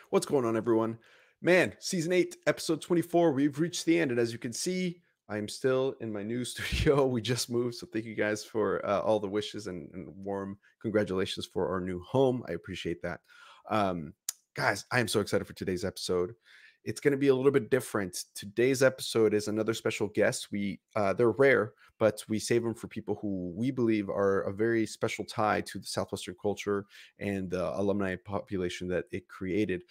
What's going on, everyone? Man, season 8, episode 24, we've reached the end. And as you can see, I'm still in my new studio. We just moved. So thank you guys for all the wishes and warm congratulations for our new home. I appreciate that. Um, Guys, I am so excited for today's episode. It's going to be a little bit different. Today's episode is another special guest. They're rare, but we save them for people who we believe are a very special tie to the Southwestern culture and the alumni population that it created.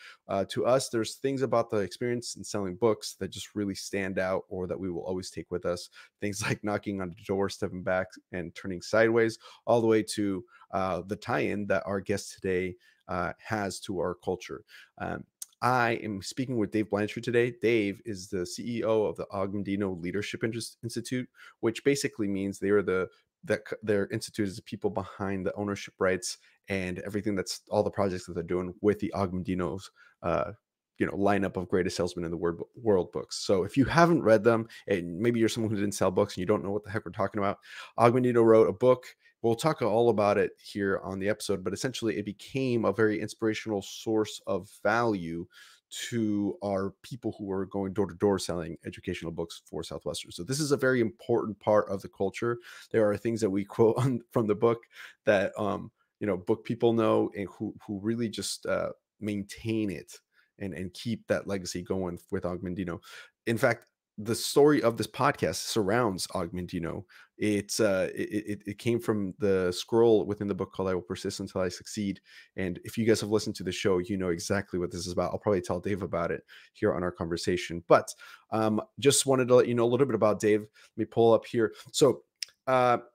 To us, there's things about the experience in selling books that just really stand out or that we will always take with us. Things like knocking on the door, stepping back, and turning sideways, all the way to the tie-in that our guest today has to our culture. I am speaking with Dave Blanchard today. Dave is the CEO of the Og Mandino Leadership Institute, which basically means they are their institute is the people behind the ownership rights and everything that's all the projects that they're doing with the Og Mandino's lineup of Greatest Salesman in the world books. So if you haven't read them, and maybe you're someone who didn't sell books and you don't know what the heck we're talking about, Og Mandino wrote a book. We'll talk all about it here on the episode, but essentially it became a very inspirational source of value to our people who are going door to door selling educational books for Southwestern. So this is a very important part of the culture. There are things that we quote from the book that book people know and who really just maintain it and keep that legacy going with Og Mandino. In fact, the story of this podcast surrounds Og Mandino. It came from the scroll within the book called I Will Persist Until I Succeed. And if you guys have listened to the show, you know exactly what this is about. I'll probably tell Dave about it here on our conversation. But just wanted to let you know a little bit about Dave. Let me pull up here. So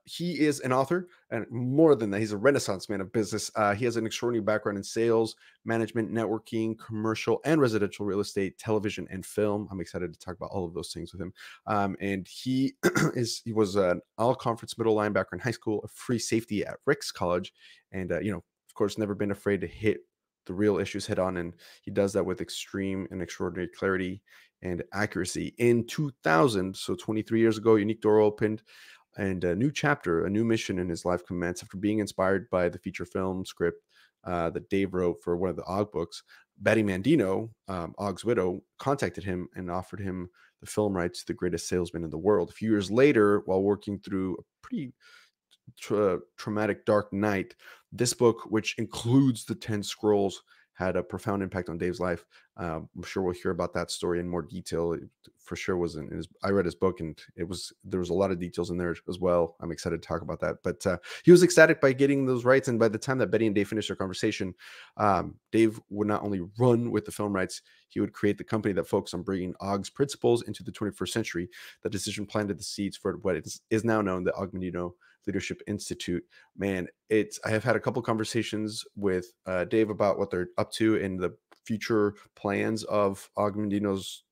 he is an author, and more than that, he's a renaissance man of business. He has an extraordinary background in sales, management, networking, commercial and residential real estate, television, and film. I'm excited to talk about all of those things with him. And he was an all-conference middle linebacker in high school, a free safety at Ricks College, and of course, never been afraid to hit the real issues head on. And he does that with extreme and extraordinary clarity and accuracy. In 2000, so 23 years ago, unique door opened. And a new chapter, a new mission in his life commenced after being inspired by the feature film script that Dave wrote for one of the Og books. Betty Mandino, Og's widow, contacted him and offered him the film rights to The Greatest Salesman in the World. A few years later, while working through a pretty traumatic dark night, this book, which includes the 10 scrolls, had a profound impact on Dave's life. I'm sure we'll hear about that story in more detail. It for sure was I read his book, and there was a lot of details in there as well. I'm excited to talk about that. But he was ecstatic by getting those rights. And by the time that Betty and Dave finished their conversation, Dave would not only run with the film rights, he would create the company that focused on bringing Og's principles into the 21st century. The decision planted the seeds for what is now known the Og Mandino Leadership Institute. Man, I have had a couple conversations with Dave about what they're up to and the future plans of Og Mandino's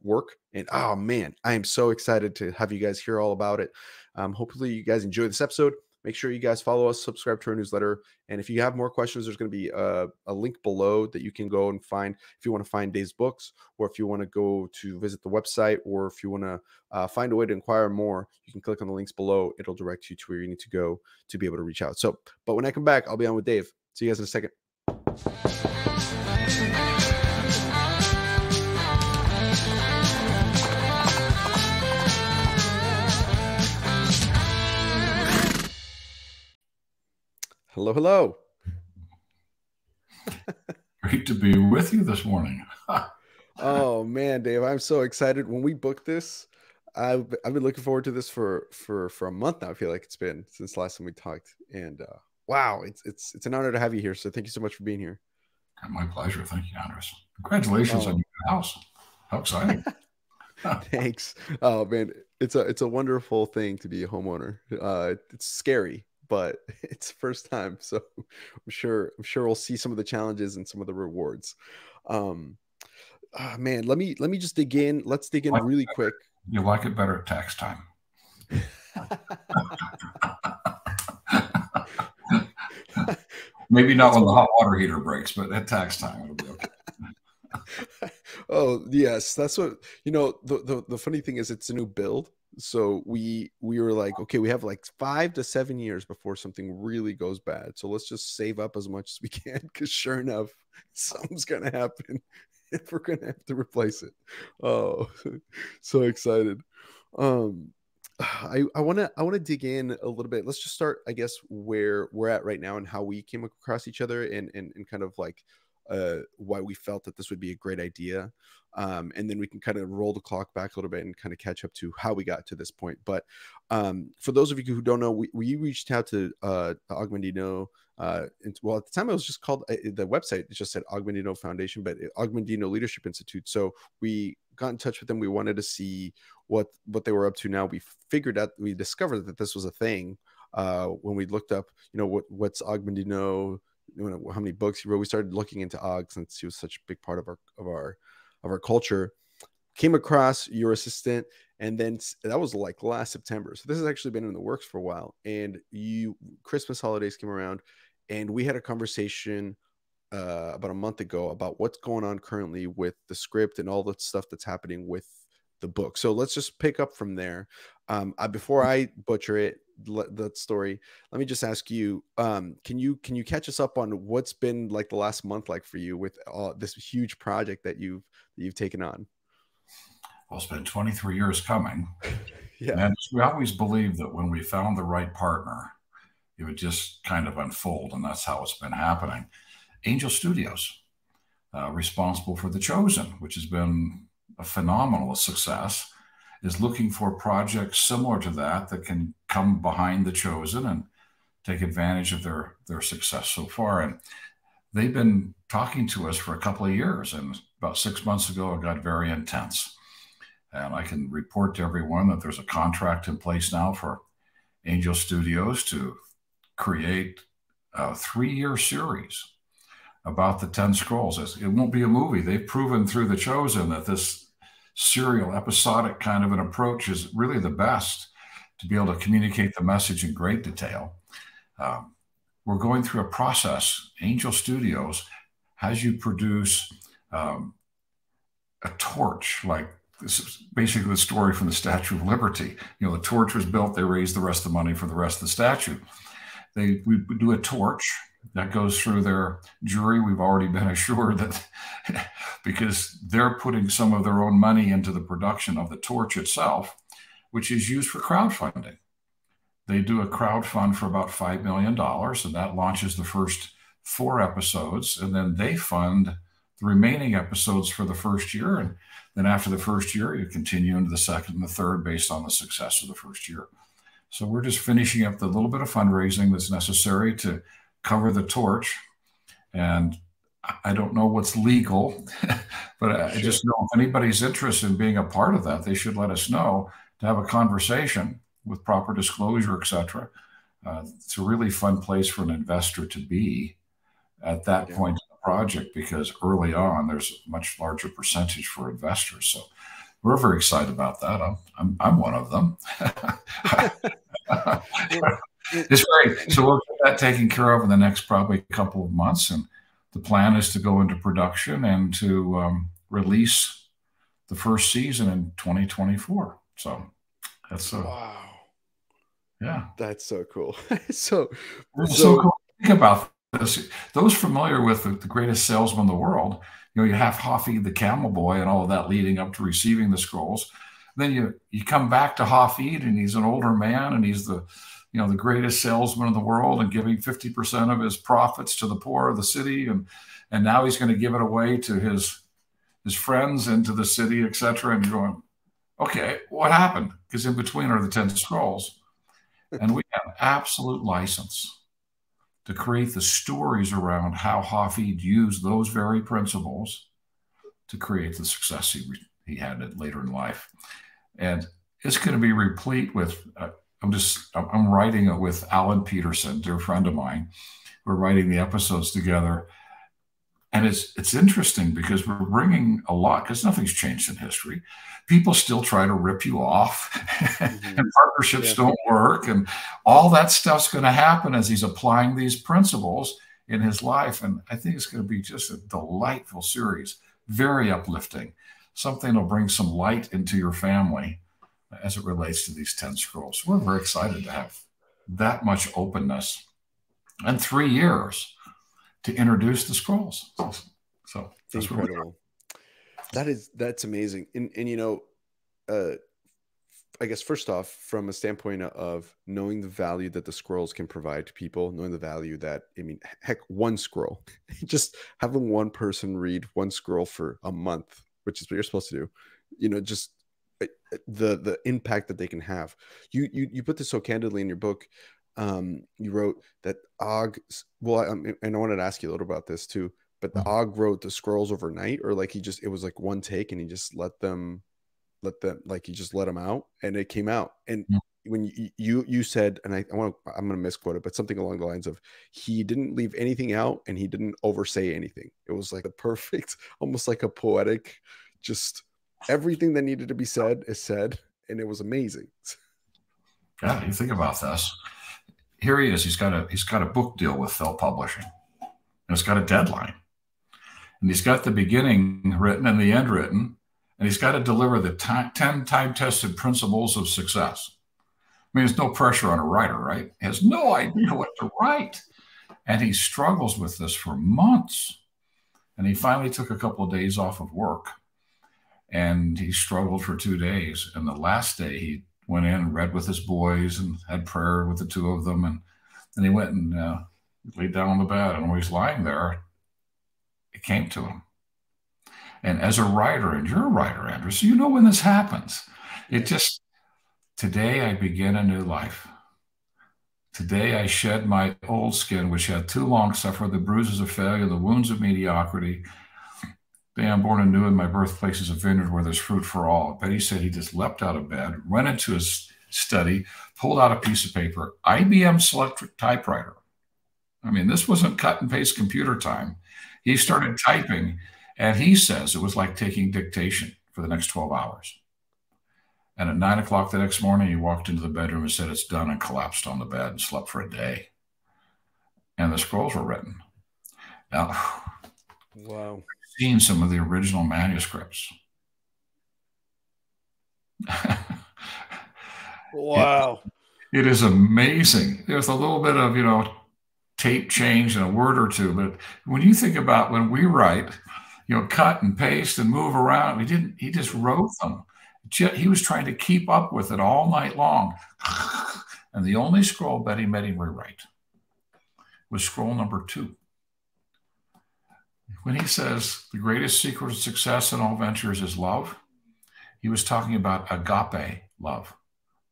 work. And oh man, I am so excited to have you guys hear all about it. Hopefully you guys enjoy this episode. Make sure you guys follow us, subscribe to our newsletter. And if you have more questions, there's going to be a link below that you can go and find if you want to find Dave's books, or if you want to go to visit the website, or if you want to find a way to inquire more, you can click on the links below. It'll direct you to where you need to go to be able to reach out. So, but when I come back, I'll be on with Dave. See you guys in a second. Hello, hello. Great to be with you this morning. Oh man, Dave, I'm so excited. When we booked this, I've been looking forward to this for a month now. I feel like it's been since the last time we talked. And wow, it's an honor to have you here. So thank you so much for being here. My pleasure. Thank you, Andres. Congratulations on your house. How exciting. Thanks. Oh man, it's a wonderful thing to be a homeowner. It's scary, but it's the first time. So I'm sure we'll see some of the challenges and some of the rewards. Man, let me just dig in. Let's dig in really quick. You like it better at tax time. Maybe not when the hot water heater breaks, but at tax time it'll be okay. Oh yes, that's what the funny thing is, it's a new build. So we were like, okay, we have like 5 to 7 years before something really goes bad. So let's just save up as much as we can, because sure enough, something's gonna happen if we're gonna have to replace it. Oh, so excited. I want to dig in a little bit. Let's just start, I guess, where we're at right now and how we came across each other, and kind of like why we felt that this would be a great idea. And then we can kind of roll the clock back a little bit and kind of catch up to how we got to this point. But for those of you who don't know, we reached out to Og Mandino. Well, at the time it was just called, the website, it just said Og Mandino Foundation, but Og Mandino Leadership Institute. So we got in touch with them. We wanted to see what they were up to now. We discovered that this was a thing when we looked up, what's Og Mandino, how many books he wrote. We started looking into Og since he was such a big part of our culture. Came across your assistant, and then that was like last September. So this has actually been in the works for a while. And Christmas holidays came around, and we had a conversation about a month ago about what's going on currently with the script and all the stuff that's happening with the book. So let's just pick up from there. Before I butcher it, that story, let me just ask you, can you catch us up on what's been like the last month like for you with this huge project that you've taken on? Well, it's been 23 years coming. Yeah. And we always believed that when we found the right partner, it would just kind of unfold. And that's how it's been happening. Angel Studios, responsible for The Chosen, which has been a phenomenal success, is looking for projects similar to that can come behind The Chosen and take advantage of their success so far. And they've been talking to us for a couple of years. And about 6 months ago, it got very intense. And I can report to everyone that there's a contract in place now for Angel Studios to create a 3-year series about the 10 Scrolls. It won't be a movie. They've proven through The Chosen that this serial, episodic kind of an approach is really the best to be able to communicate the message in great detail. We're going through a process. Angel Studios has you produce a torch. Like, this is basically the story from the Statue of Liberty. The torch was built. They raised the rest of the money for the rest of the statue. We do a torch that goes through their jury. We've already been assured that because they're putting some of their own money into the production of the torch itself, which is used for crowdfunding. They do a crowdfund for about $5 million, and that launches the first 4 episodes. And then they fund the remaining episodes for the first year. And then after the first year, you continue into the second and the third based on the success of the first year. So we're just finishing up the little bit of fundraising that's necessary to cover the torch. And I don't know what's legal, but I just know if anybody's interested in being a part of that, they should let us know to have a conversation with proper disclosure, et cetera. It's a really fun place for an investor to be at that point in the project, because early on, there's a much larger percentage for investors. So we're very excited about that. I'm one of them. It's great. So we'll get that taken care of in the next probably couple of months. And the plan is to go into production and to release the first season in 2024. So that's wow. Yeah. That's so cool. so cool. Think about this. Those familiar with the greatest salesman in the world, you have Hafid the camel boy and all of that leading up to receiving the scrolls. Then you come back to Hafid, and he's an older man, and he's the greatest salesman in the world, and giving 50% of his profits to the poor of the city, and now he's going to give it away to his friends and to the city, etc. And you're going, okay, what happened? Because in between are the 10 scrolls, and we have absolute license to create the stories around how Hafid used those very principles to create the success he had later in life. And it's going to be replete with, I'm writing it with Alan Peterson, dear friend of mine. We're writing the episodes together. And it's interesting because we're bringing a lot, because nothing's changed in history. People still try to rip you off, and partnerships don't work, and all that stuff's going to happen as he's applying these principles in his life. And I think it's going to be just a delightful series, very uplifting, something that'll bring some light into your family as it relates to these 10 scrolls. We're very excited to have that much openness and 3 years to introduce the scrolls. So that's Incredible. That's amazing. And you know, I guess first off, from a standpoint of knowing the value that the scrolls can provide to people, knowing the value that, I mean, heck, one scroll, just having one person read one scroll for a month, which is what you're supposed to do, you know, just the impact that they can have. You put this so candidly in your book. You wrote that Og. Well, and I wanted to ask you a little about this too. But the Og wrote the scrolls overnight, or like it was like one take, and he just let them like, you just let them out and it came out. And when you said, and I'm going to misquote it, but something along the lines of, he didn't leave anything out and he didn't oversay anything. It was like a perfect, almost like a poetic, just everything that needed to be said is said. And it was amazing. Yeah, you think about this. Here he is. He's got a book deal with Phil Publishing, and it's got a deadline, and he's got the beginning written and the end written, and he's got to deliver the 10 time-tested principles of success. I mean, there's no pressure on a writer, right? He has no idea what to write, and he struggles with this for months. And he finally took a couple of days off of work, and he struggled for 2 days. And the last day, he went in and read with his boys and had prayer with the two of them. And then he went and laid down on the bed. And when he's lying there, it came to him. And as a writer, and you're a writer, Andrew, so you know when this happens. Today I begin a new life. Today I shed my old skin, which had too long suffered the bruises of failure, the wounds of mediocrity. Today I'm born anew, and my birthplace is a vineyard where there's fruit for all. Betty said he just leapt out of bed, went into his study, pulled out a piece of paper, IBM Selectric typewriter. I mean, this wasn't cut and paste computer time. He started typing, and he says it was like taking dictation for the next 12 hours. And at 9 o'clock the next morning, he walked into the bedroom and said, "It's done," and collapsed on the bed and slept for a day. And the scrolls were written. Now, wow. I've seen some of the original manuscripts. Wow. It is amazing. There's a little bit of, tape change and a word or two. But when you think about when we write, cut and paste and move around, he just wrote them. He was trying to keep up with it all night long. And the only scroll Betty made him rewrite was scroll number 2. When he says the greatest secret of success in all ventures is love, he was talking about agape love.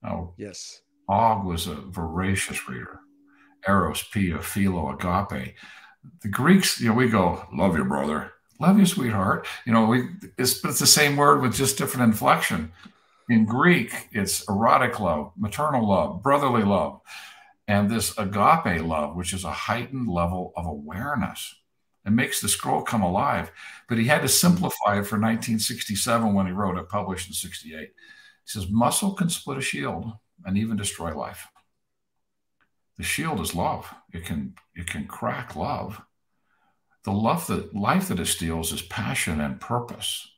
Now, yes, Og was a voracious reader. Eros, Pia, Philo, agape. The Greeks, we go, love you, brother. Love you, sweetheart. It's the same word with just different inflection. In Greek, it's erotic love, maternal love, brotherly love, and this agape love, which is a heightened level of awareness. It makes the scroll come alive. But he had to simplify it for 1967 when he wrote it, published in 68. He says, muscle can split a shield and even destroy life. The shield is love. It can crack love. The life that it steals is passion and purpose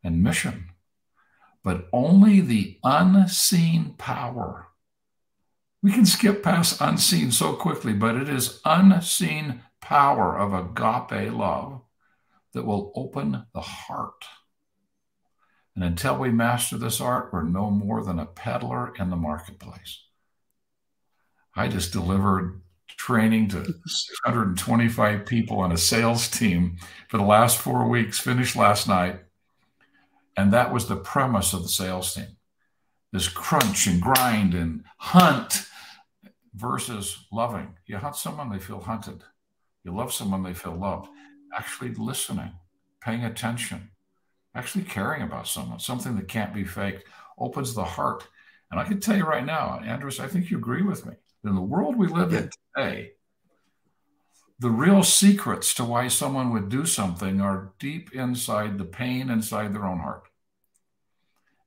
and mission. But only the unseen power. We can skip past unseen so quickly, but it is unseen power of agape love that will open the heart. And until we master this art, we're no more than a peddler in the marketplace. I just delivered training to 625 people on a sales team for the last 4 weeks, finished last night. And that was the premise of the sales team. This crunch and grind and hunt versus loving. You hunt someone, they feel hunted. You love someone, they feel loved. Actually listening, paying attention, actually caring about someone, something that can't be faked, opens the heart. And I can tell you right now, Andrews, I think you agree with me. In the world we live in today, the real secrets to why someone would do something are deep inside the pain inside their own heart.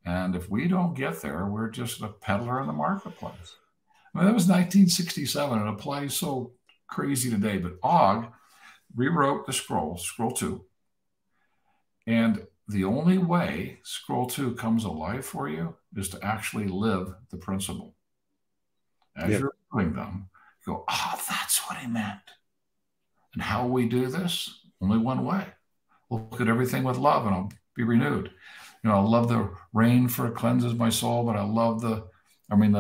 And if we don't get there, we're just a peddler in the marketplace. I mean, that was 1967. It applies so crazy today. But Og rewrote the scroll 2. And the only way scroll 2 comes alive for you is to actually live the principle. As you're doing them, you go, oh, that's what he meant. And how we do this? Only one way. look at everything with love and I'll be renewed. You know, I love the rain for it cleanses my soul, but I love the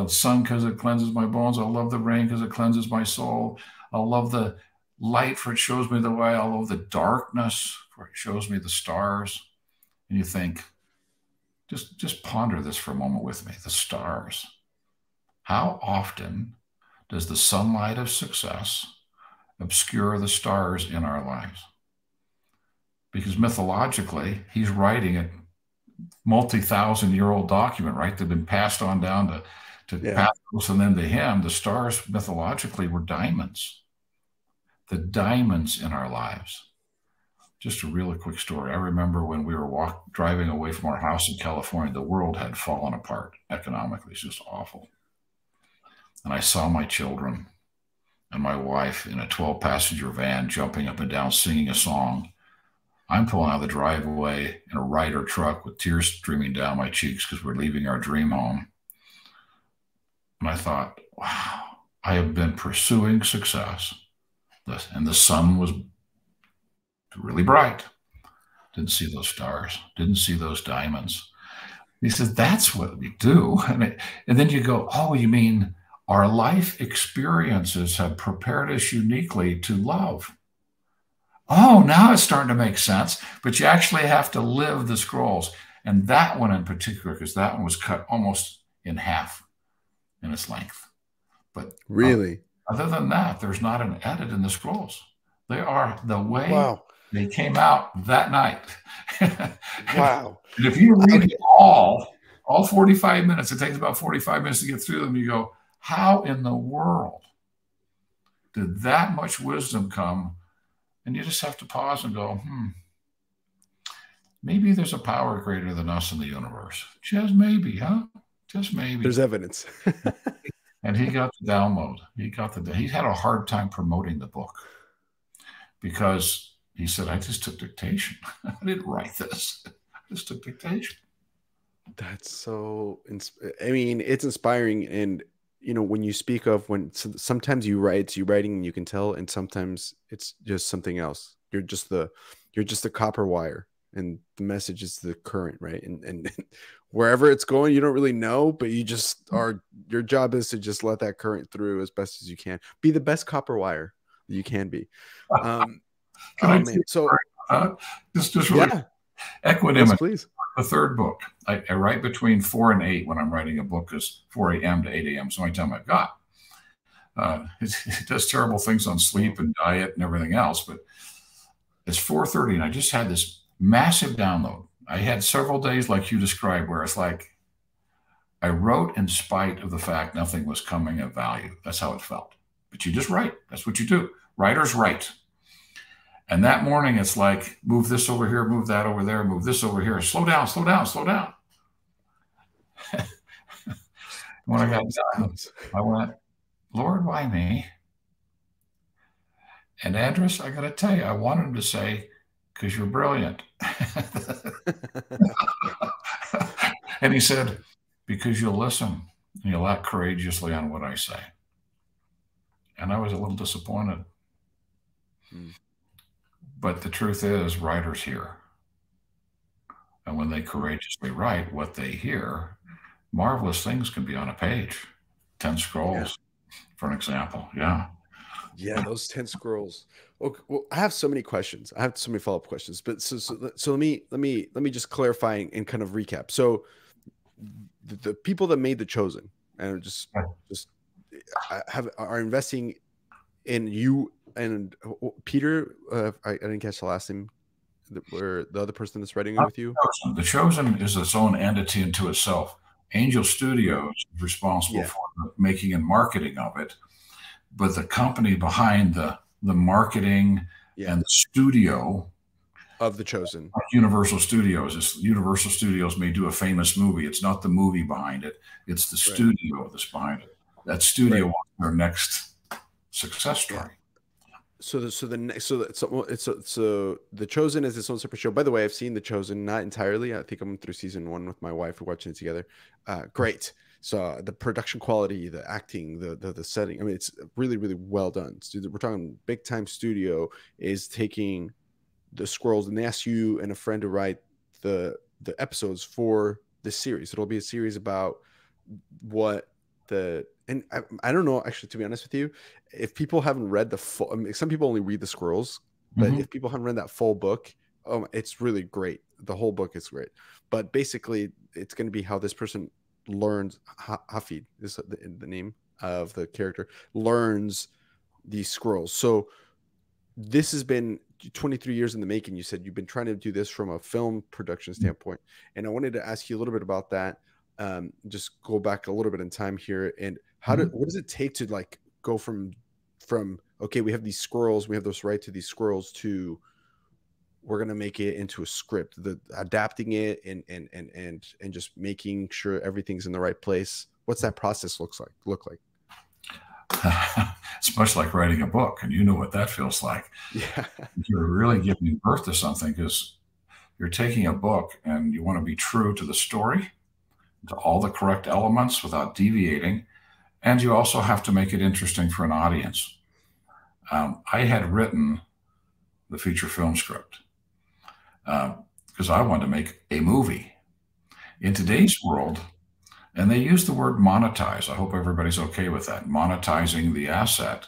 sun because it cleanses my bones. I love the rain because it cleanses my soul. I love the light for it shows me the way. I love the darkness for it shows me the stars. And you think, just ponder this for a moment with me. The stars. How often does the sunlight of success obscure the stars in our lives? Because mythologically, he's writing a multi-thousand-year-old document, right? That had been passed on down to Pathos and then to him. The stars mythologically were diamonds. The diamonds in our lives. Just a really quick story. I remember when we were driving away from our house in California, the world had fallen apart economically. It's just awful. And I saw my children and my wife in a 12-passenger van jumping up and down, singing a song. I'm pulling out of the driveway in a Ryder truck with tears streaming down my cheeks because we're leaving our dream home. And I thought, wow, I have been pursuing success. And the sun was really bright. Didn't see those stars. Didn't see those diamonds. He says, that's what we do. And then you go, oh, you mean our life experiences have prepared us uniquely to love. Oh, now it's starting to make sense. But you actually have to live the scrolls. And that one in particular, because that one was cut almost in half in its length. But really, other than that, there's not an edit in the scrolls. They are the way they came out that night. Wow. And if you read all 45 minutes, it takes about 45 minutes to get through them. You go, how in the world did that much wisdom come? And you just have to pause and go, maybe there's a power greater than us in the universe. Just maybe, huh? Just maybe. There's evidence. And he got the download. He had a hard time promoting the book because he said, I just took dictation. I didn't write this. I just took dictation. That's so, I mean, it's inspiring. And, you know, when you speak of sometimes you write, it's you writing and you can tell, and sometimes it's just something else. You're just the copper wire, and the message is the current, right? And wherever it's going, you don't really know, but you just your job is to just let that current through as best as you can. Be the best copper wire that you can be. So just really equanimity. Yes, please. The third book. I write between 4 and 8 when I'm writing a book, because 4 a.m. to 8 a.m. is the only time I've got. It does terrible things on sleep and diet and everything else, but it's 4:30 and I just had this massive download. I had several days like you described where it's like I wrote in spite of the fact nothing was coming of value. That's how it felt. But you just write. That's what you do. Writers write. And that morning, it's like, move this over here, move that over there, move this over here. Slow down, slow down, slow down. When I got done, I went, Lord, why me? And Andrus, I got to tell you, I wanted him to say, because you're brilliant. And he said, because you'll listen and you'll act courageously on what I say. And I was a little disappointed. But the truth is, writers hear. And when they courageously write what they hear, marvelous things can be on a page. 10 scrolls, for an example. Yeah, those 10 scrolls. Okay, well, I have so many questions. I have so many follow-up questions. But so let me just clarify and kind of recap. So the people that made The Chosen and are investing in you and Peter. I didn't catch the last name. Where the other person that's writing it with you? The Chosen is its own entity unto itself. Angel Studios is responsible for the making and marketing of it, but the company behind the marketing and the studio of The Chosen, Universal Studios. Universal Studios may do a famous movie. It's not the movie behind it. It's the studio that's behind it. That studio wants their next success story. So The Chosen is its own separate show. By the way, I've seen The Chosen, not entirely. I think I'm through season 1 with my wife. We're watching it together. Great. So the production quality, the acting, the setting. I mean, it's really, really well done. We're talking big time studio is taking the scrolls, and they asked you and a friend to write the episodes for this series. It'll be a series about what and I don't know, actually, to be honest with you, if people haven't read the full, I mean, some people only read the scrolls, but if people haven't read that full book, it's really great. The whole book is great, but basically it's going to be how this person learns. Hafid is the name of the character, learns these scrolls. So this has been 23 years in the making. You said you've been trying to do this from a film production standpoint, and I wanted to ask you a little bit about that. Just go back a little bit in time here, and what does it take to like go from okay, we have these scrolls, we have this right to these scrolls, to we're gonna make it into a script, the adapting it and just making sure everything's in the right place. What's that process look like? It's much like writing a book, and you know what that feels like. Yeah, You're really giving birth to something, because you're taking a book and you want to be true to the story, to all the correct elements without deviating. And you also have to make it interesting for an audience. I had written the feature film script because I wanted to make a movie. In today's world, and they use the word monetize. I hope everybody's okay with that. Monetizing the asset,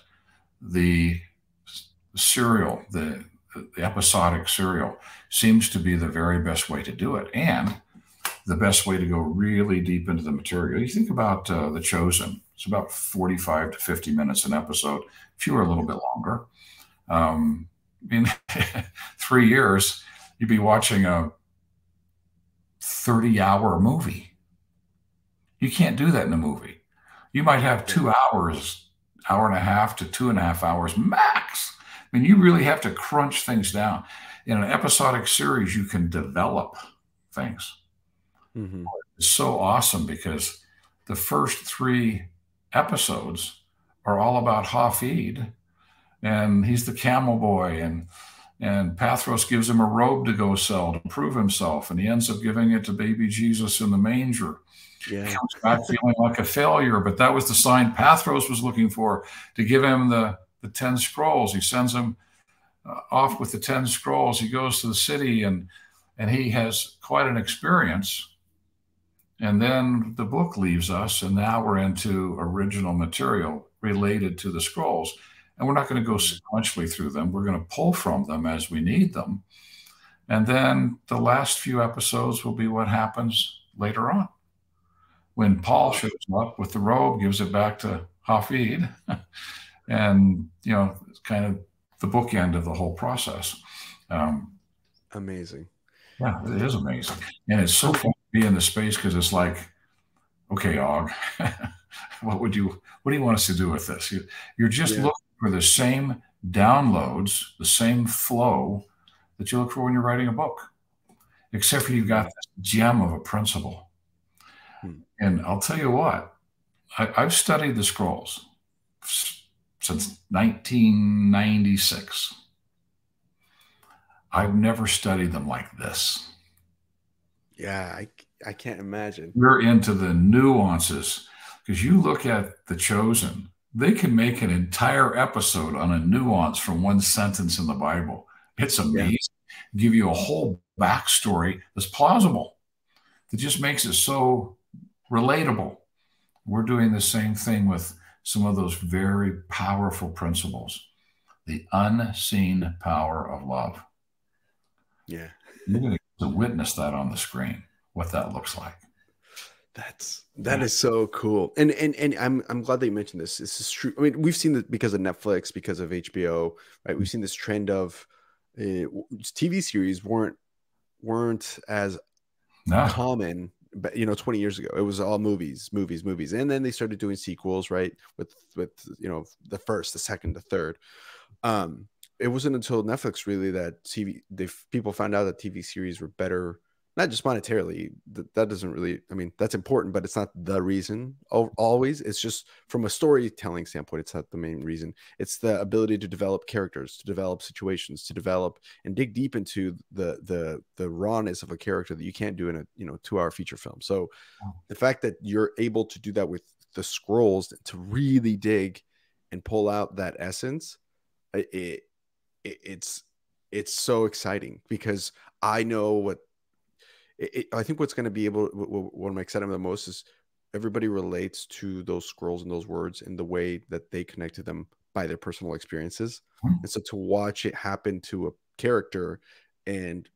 the serial, the episodic serial seems to be the very best way to do it, and the best way to go really deep into the material. You think about The Chosen. It's about 45 to 50 minutes an episode. Few are a little bit longer. In 3 years, you'd be watching a 30-hour movie. You can't do that in a movie. You might have 2 hours, hour and a half to 2.5 hours max. I mean, you really have to crunch things down. In an episodic series, you can develop things. It's so awesome because the first 3 episodes are all about Hafid, and he's the camel boy, and Pathros gives him a robe to go sell to prove himself, and he ends up giving it to baby Jesus in the manger. Yeah. He comes back feeling like a failure, but that was the sign Pathros was looking for, to give him the 10 scrolls. He sends him off with the 10 scrolls. He goes to the city, and he has quite an experience. And then the book leaves us, and now we're into original material related to the scrolls. And we're not going to go sequentially through them. We're going to pull from them as we need them. And then the last few episodes will be what happens later on, when Paul shows up with the robe, gives it back to Hafid, and, it's kind of the bookend of the whole process. Amazing. Yeah, it is amazing. And it's so fun to be in the space, because it's like, okay, Og, what do you want us to do with this? You're just looking for the same downloads, the same flow that you look for when you're writing a book, except for you've got this gem of a principle. And I'll tell you what, I've studied the scrolls since 1996. I've never studied them like this. Yeah, I can't imagine. We're into the nuances, because you look at The Chosen, they can make an entire episode on a nuance from one sentence in the Bible. It's amazing. Yeah. Give you a whole backstory that's plausible, that just makes it so relatable. We're doing the same thing with some of those very powerful principles. The unseen power of love. Yeah. You're going to witness that on the screen, what that looks like. That is so cool. And I'm glad that you mentioned this. This is true. I mean, we've seen that because of Netflix, because of HBO, right? We've seen this trend of TV series weren't as common, but 20 years ago. It was all movies. And then they started doing sequels, right? With the first, the second, the third. It wasn't until Netflix really that people found out that TV series were better, not just monetarily. That doesn't really, I mean, that's important, but it's not the reason always. It's just from a storytelling standpoint, it's not the main reason. It's the ability to develop characters, to develop situations, to develop and dig deep into the rawness of a character that you can't do in a 2-hour feature film. So the fact that you're able to do that with the scrolls, to really dig and pull out that essence, it's it's so exciting because I know what I think what's going to be able, what I'm excited about the most is everybody relates to those scrolls and those words in the way that they connect to them by their personal experiences. And so to watch it happen to a character and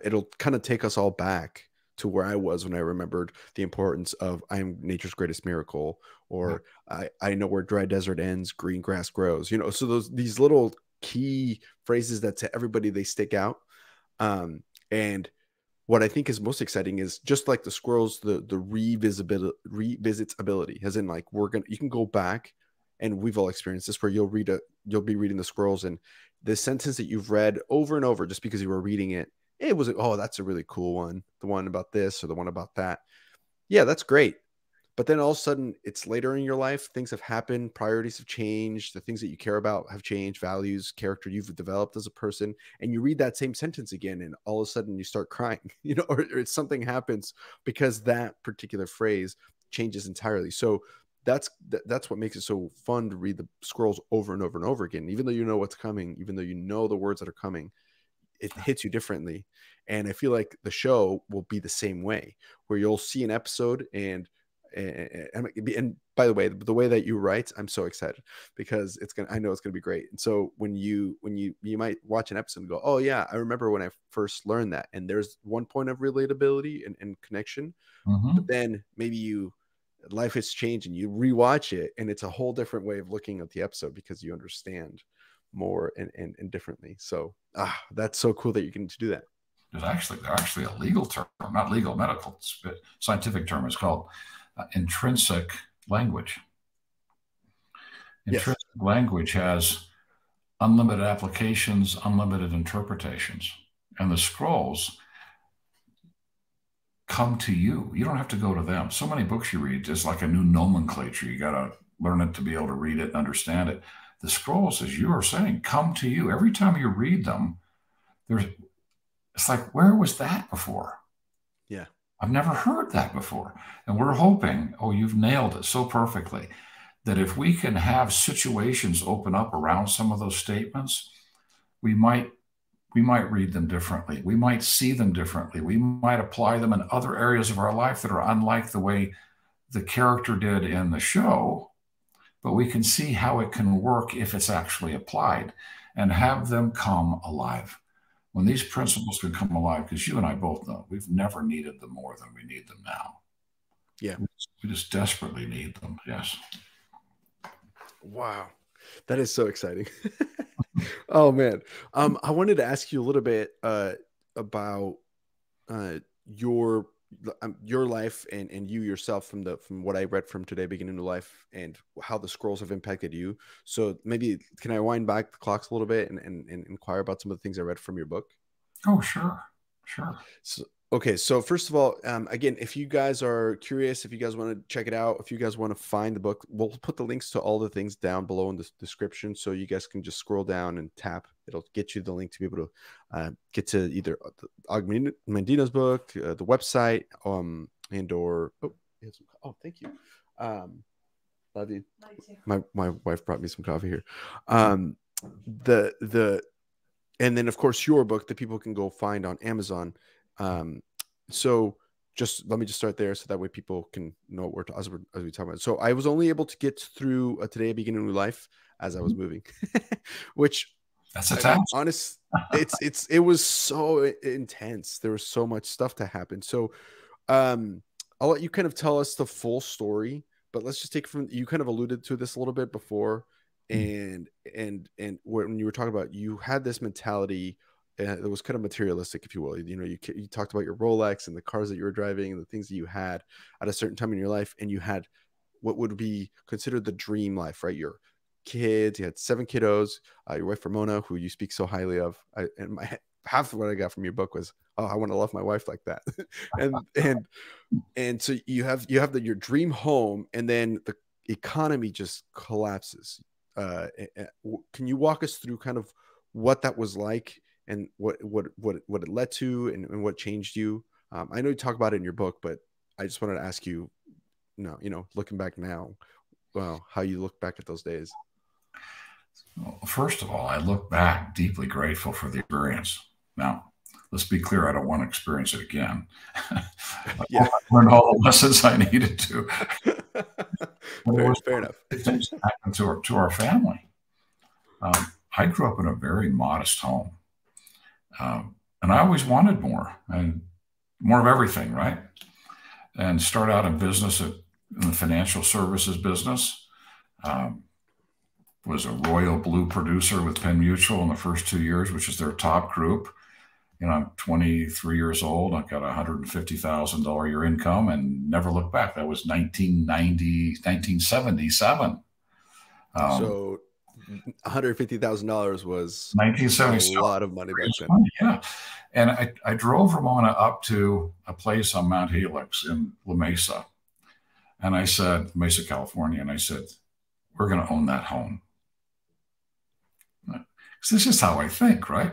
it'll kind of take us all back to where I was when I remembered the importance of I'm nature's greatest miracle, or I know where dry desert ends, green grass grows, you know, so these little key phrases that to everybody, they stick out. And what I think is most exciting is just like the scrolls, the revisits ability, as in like you can go back, and we've all experienced this where you'll be reading the scrolls, and the sentence that you've read over and over just because you were reading it, it was like, oh, that's a really cool one. The one about this or the one about that. Yeah, that's great. But then all of a sudden it's later in your life, things have happened, priorities have changed, the things that you care about have changed, values, character you've developed as a person, and you read that same sentence again, and all of a sudden you start crying, you know, or something happens because that particular phrase changes entirely. So that's what makes it so fun to read the scrolls over and over and over again, even though you know what's coming, even though you know the words that are coming, it hits you differently. And I feel like the show will be the same way, where you'll see an episode and by the way that you write, I'm so excited because I know it's gonna be great. And so when you might watch an episode and go, oh yeah, I remember when I first learned that, and there's one point of relatability and connection, but then maybe life has changed and you rewatch it and it's a whole different way of looking at the episode because you understand more and differently. So that's so cool that you can do that. There's actually a legal term, not legal, medical, scientific term. It's called intrinsic language. Intrinsic language has unlimited applications, unlimited interpretations, and the scrolls come to you. You don't have to go to them. So many books you read, it's like a new nomenclature. You got to learn it to be able to read it and understand it. The scrolls, as you are saying, come to you. Every time you read them, it's like, where was that before? Yeah. I've never heard that before. And we're hoping, oh, you've nailed it so perfectly, that if we can have situations open up around some of those statements, we might read them differently. We might see them differently. We might apply them in other areas of our life that are unlike the way the character did in the show, but we can see how it can work if it's actually applied and have them come alive. When these principles can come alive, because you and I both know we've never needed them more than we need them now. Yeah. We just desperately need them. Yes. Wow. That is so exciting. Oh man. I wanted to ask you a little bit about your life and you yourself from what I read from Today Beginning New Life and how the scrolls have impacted you. So maybe can I wind back the clocks a little bit and inquire about some of the things I read from your book? Oh, sure. So, okay. So first of all, again, if you guys are curious, if you guys want to check it out, if you guys want to find the book, we'll put the links to all the things down below in the description. So you guys can just scroll down and tap. It'll get you the link to be able to get to either Og Mandino's book, the website, thank you. Love you. My wife brought me some coffee here. And then of course your book that people can go find on Amazon. So just let me just start there so that way people can know what as we talk about it. So I was only able to get through Today Beginning New Life as I was moving, which that's a task. Honest, it was so intense. There was so much stuff to happen. So I'll let you kind of tell us the full story, but let's just take from you kind of alluded to this a little bit before. And when you were talking about, you had this mentality that was kind of materialistic, if you will. You know, you talked about your Rolex and the cars that you were driving and the things that you had at a certain time in your life, and you had what would be considered the dream life, right? Your kids, you had 7 kiddos, your wife Ramona, who you speak so highly of. Half of what I got from your book was, oh, I want to love my wife like that. and so you have your dream home, and then the economy just collapses. Can you walk us through kind of what that was like and what it led to and what changed you? I know you talk about it in your book, but I just wanted to ask you, looking back now, how you look back at those days. Well, first of all, I look back deeply grateful for the experience. Now, let's be clear, I don't want to experience it again. Yeah. I learned all the lessons I needed to. Fair enough. Things that happened to our family. I grew up in a very modest home. And I always wanted more and more of everything, right? And start out in business in the financial services business. Was a Royal Blue producer with Penn Mutual in the first 2 years, which is their top group. You know, I'm 23 years old. I've got $150,000 a year income and never looked back. That was 1977. So $150,000 was 1977. a lot of money back then. Yeah. And I drove Ramona up to a place on Mount Helix in La Mesa. And I said, Mesa, California. And I said, we're going to own that home. This is how I think, right?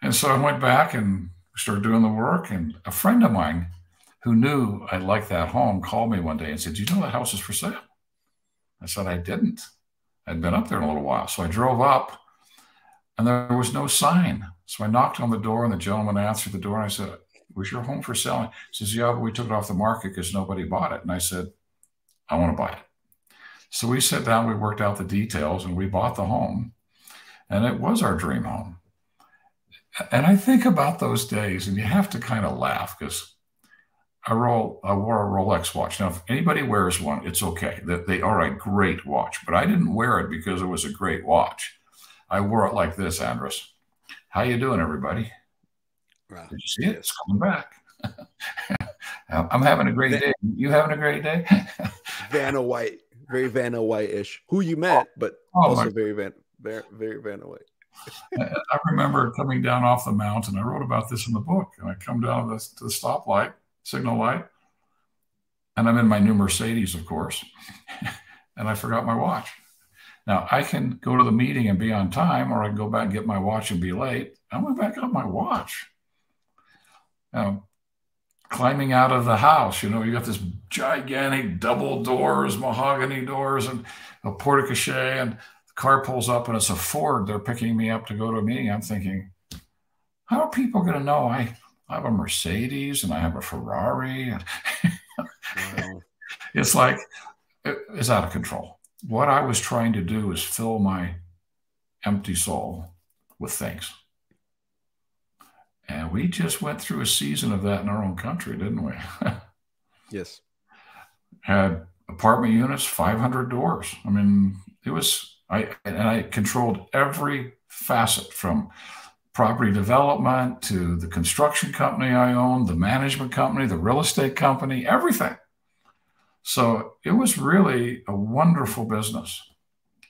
And so I went back and started doing the work. And a friend of mine who knew I liked that home called me one day and said, do you know that house is for sale? I said, I didn't. I'd been up there in a little while. So I drove up and there was no sign. So I knocked on the door and the gentleman answered the door. And I said, was your home for sale? He says, yeah, but we took it off the market because nobody bought it. And I said, I want to buy it. So we sat down, we worked out the details, and we bought the home. And it was our dream home. And I think about those days, and you have to kind of laugh because I wore a Rolex watch. Now, if anybody wears one, it's okay. They are a great watch. But I didn't wear it because it was a great watch. I wore it like this, Andres. How you doing, everybody? Wow. Did you see it? It's coming back. I'm having a great day. You having a great day? Vanna White. Very Vanna White-ish. Who you met, but also very Vanna White. I remember coming down off the mountain. I wrote about this in the book. And I come down to the stoplight, signal light, and I'm in my new Mercedes, of course, and I forgot my watch. Now, I can go to the meeting and be on time, or I can go back and get my watch and be late. I went back got my watch. Climbing out of the house, you got this gigantic double doors, mahogany doors, and a porte-cochere, and the car pulls up, and it's a Ford. They're picking me up to go to a meeting. I'm thinking, how are people going to know I have a Mercedes and I have a Ferrari? Wow. It's like, it's out of control. What I was trying to do is fill my empty soul with things. And we just went through a season of that in our own country, didn't we? Yes. Had apartment units, 500 doors. I mean, I controlled every facet, from property development to the construction company I owned, the management company, the real estate company, everything. So it was really a wonderful business.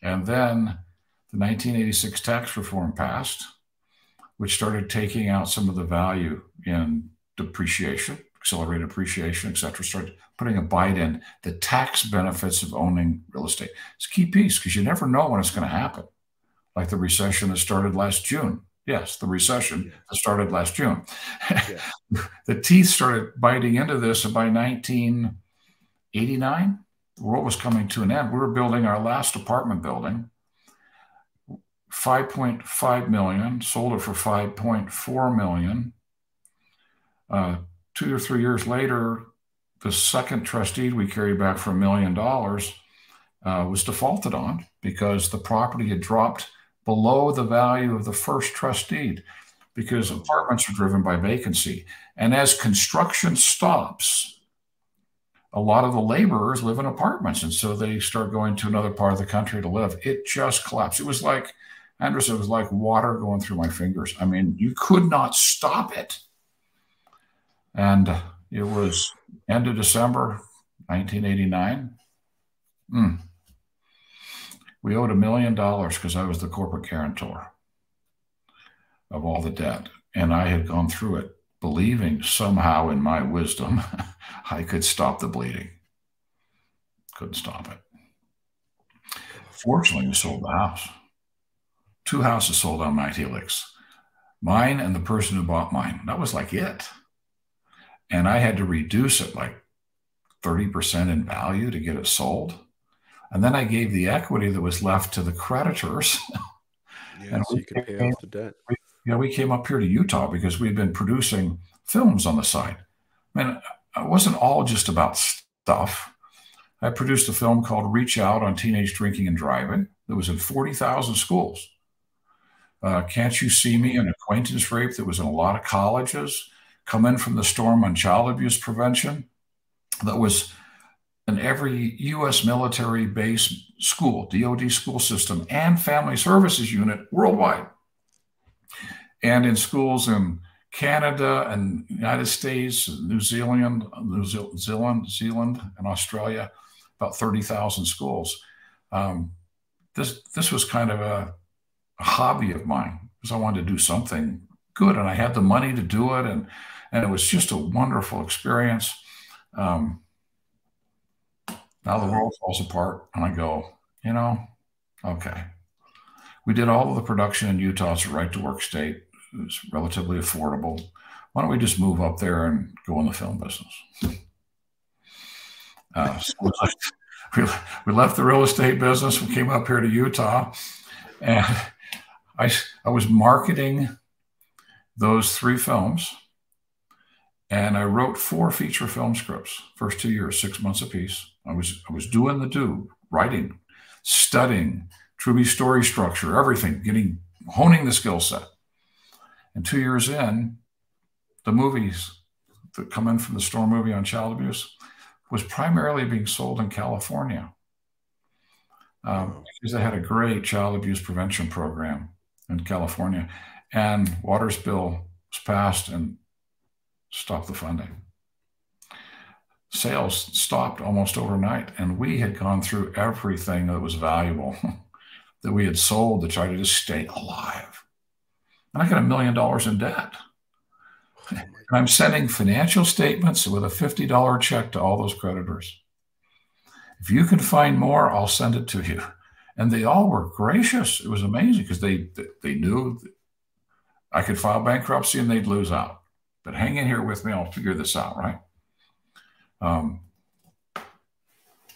And then the 1986 tax reform passed, which started taking out some of the value in depreciation, accelerated appreciation, et cetera, started putting a bite in the tax benefits of owning real estate. It's a key piece because you never know when it's going to happen. Like the recession that started last June. Yes, the recession that started last June. Yeah. The teeth started biting into this, and by 1989, the world was coming to an end. We were building our last apartment building. 5.5 million, sold it for 5.4 million. 2 or 3 years later, the second trustee we carried back for $1 million was defaulted on because the property had dropped below the value of the first trustee, because apartments are driven by vacancy. And as construction stops, a lot of the laborers live in apartments, and so they start going to another part of the country to live. It just collapsed. It was like, Andres, it was like water going through my fingers. I mean, you could not stop it. And it was end of December, 1989. We owed $1 million because I was the corporate guarantor of all the debt. And I had gone through it believing somehow in my wisdom I could stop the bleeding. Couldn't stop it. Fortunately, we sold the house. 2 houses sold on Mount Helix. Mine and the person who bought mine. That was like it. And I had to reduce it like 30% in value to get it sold. And then I gave the equity that was left to the creditors. Yeah, And so you could pay off the debt. we came up here to Utah because we'd been producing films on the side. I mean, it wasn't all just about stuff. I produced a film called Reach Out on Teenage Drinking and Driving that was in 40,000 schools. Can't You See Me, an acquaintance rape that was in a lot of colleges. Come In From the Storm on child abuse prevention that was in every U.S. military base school, DOD school system, and family services unit worldwide. And in schools in Canada and United States, New Zealand, and Australia, about 30,000 schools. This was kind of a hobby of mine because I wanted to do something good, and I had the money to do it, and it was just a wonderful experience. Now the world falls apart, and I go, okay. We did all of the production in Utah. It's a right-to-work state. It's relatively affordable. Why don't we just move up there and go in the film business? So we left the real estate business. We came up here to Utah, and I was marketing those 3 films, and I wrote 4 feature film scripts. First 2 years, 6 months apiece. I was doing writing, studying, Truby story structure, everything, honing the skill set. And 2 years in, the movies that Come In From the Storm movie on child abuse was primarily being sold in California because they had a great child abuse prevention program in California. And Waters bill was passed and stopped the funding. Sales stopped almost overnight, and we had gone through everything that was valuable that we had sold to try to just stay alive. And I got $1 million in debt. And I'm sending financial statements with a $50 check to all those creditors. If you can find more, I'll send it to you. And they all were gracious. It was amazing because they knew I could file bankruptcy and they'd lose out. But hang in here with me. I'll figure this out, right?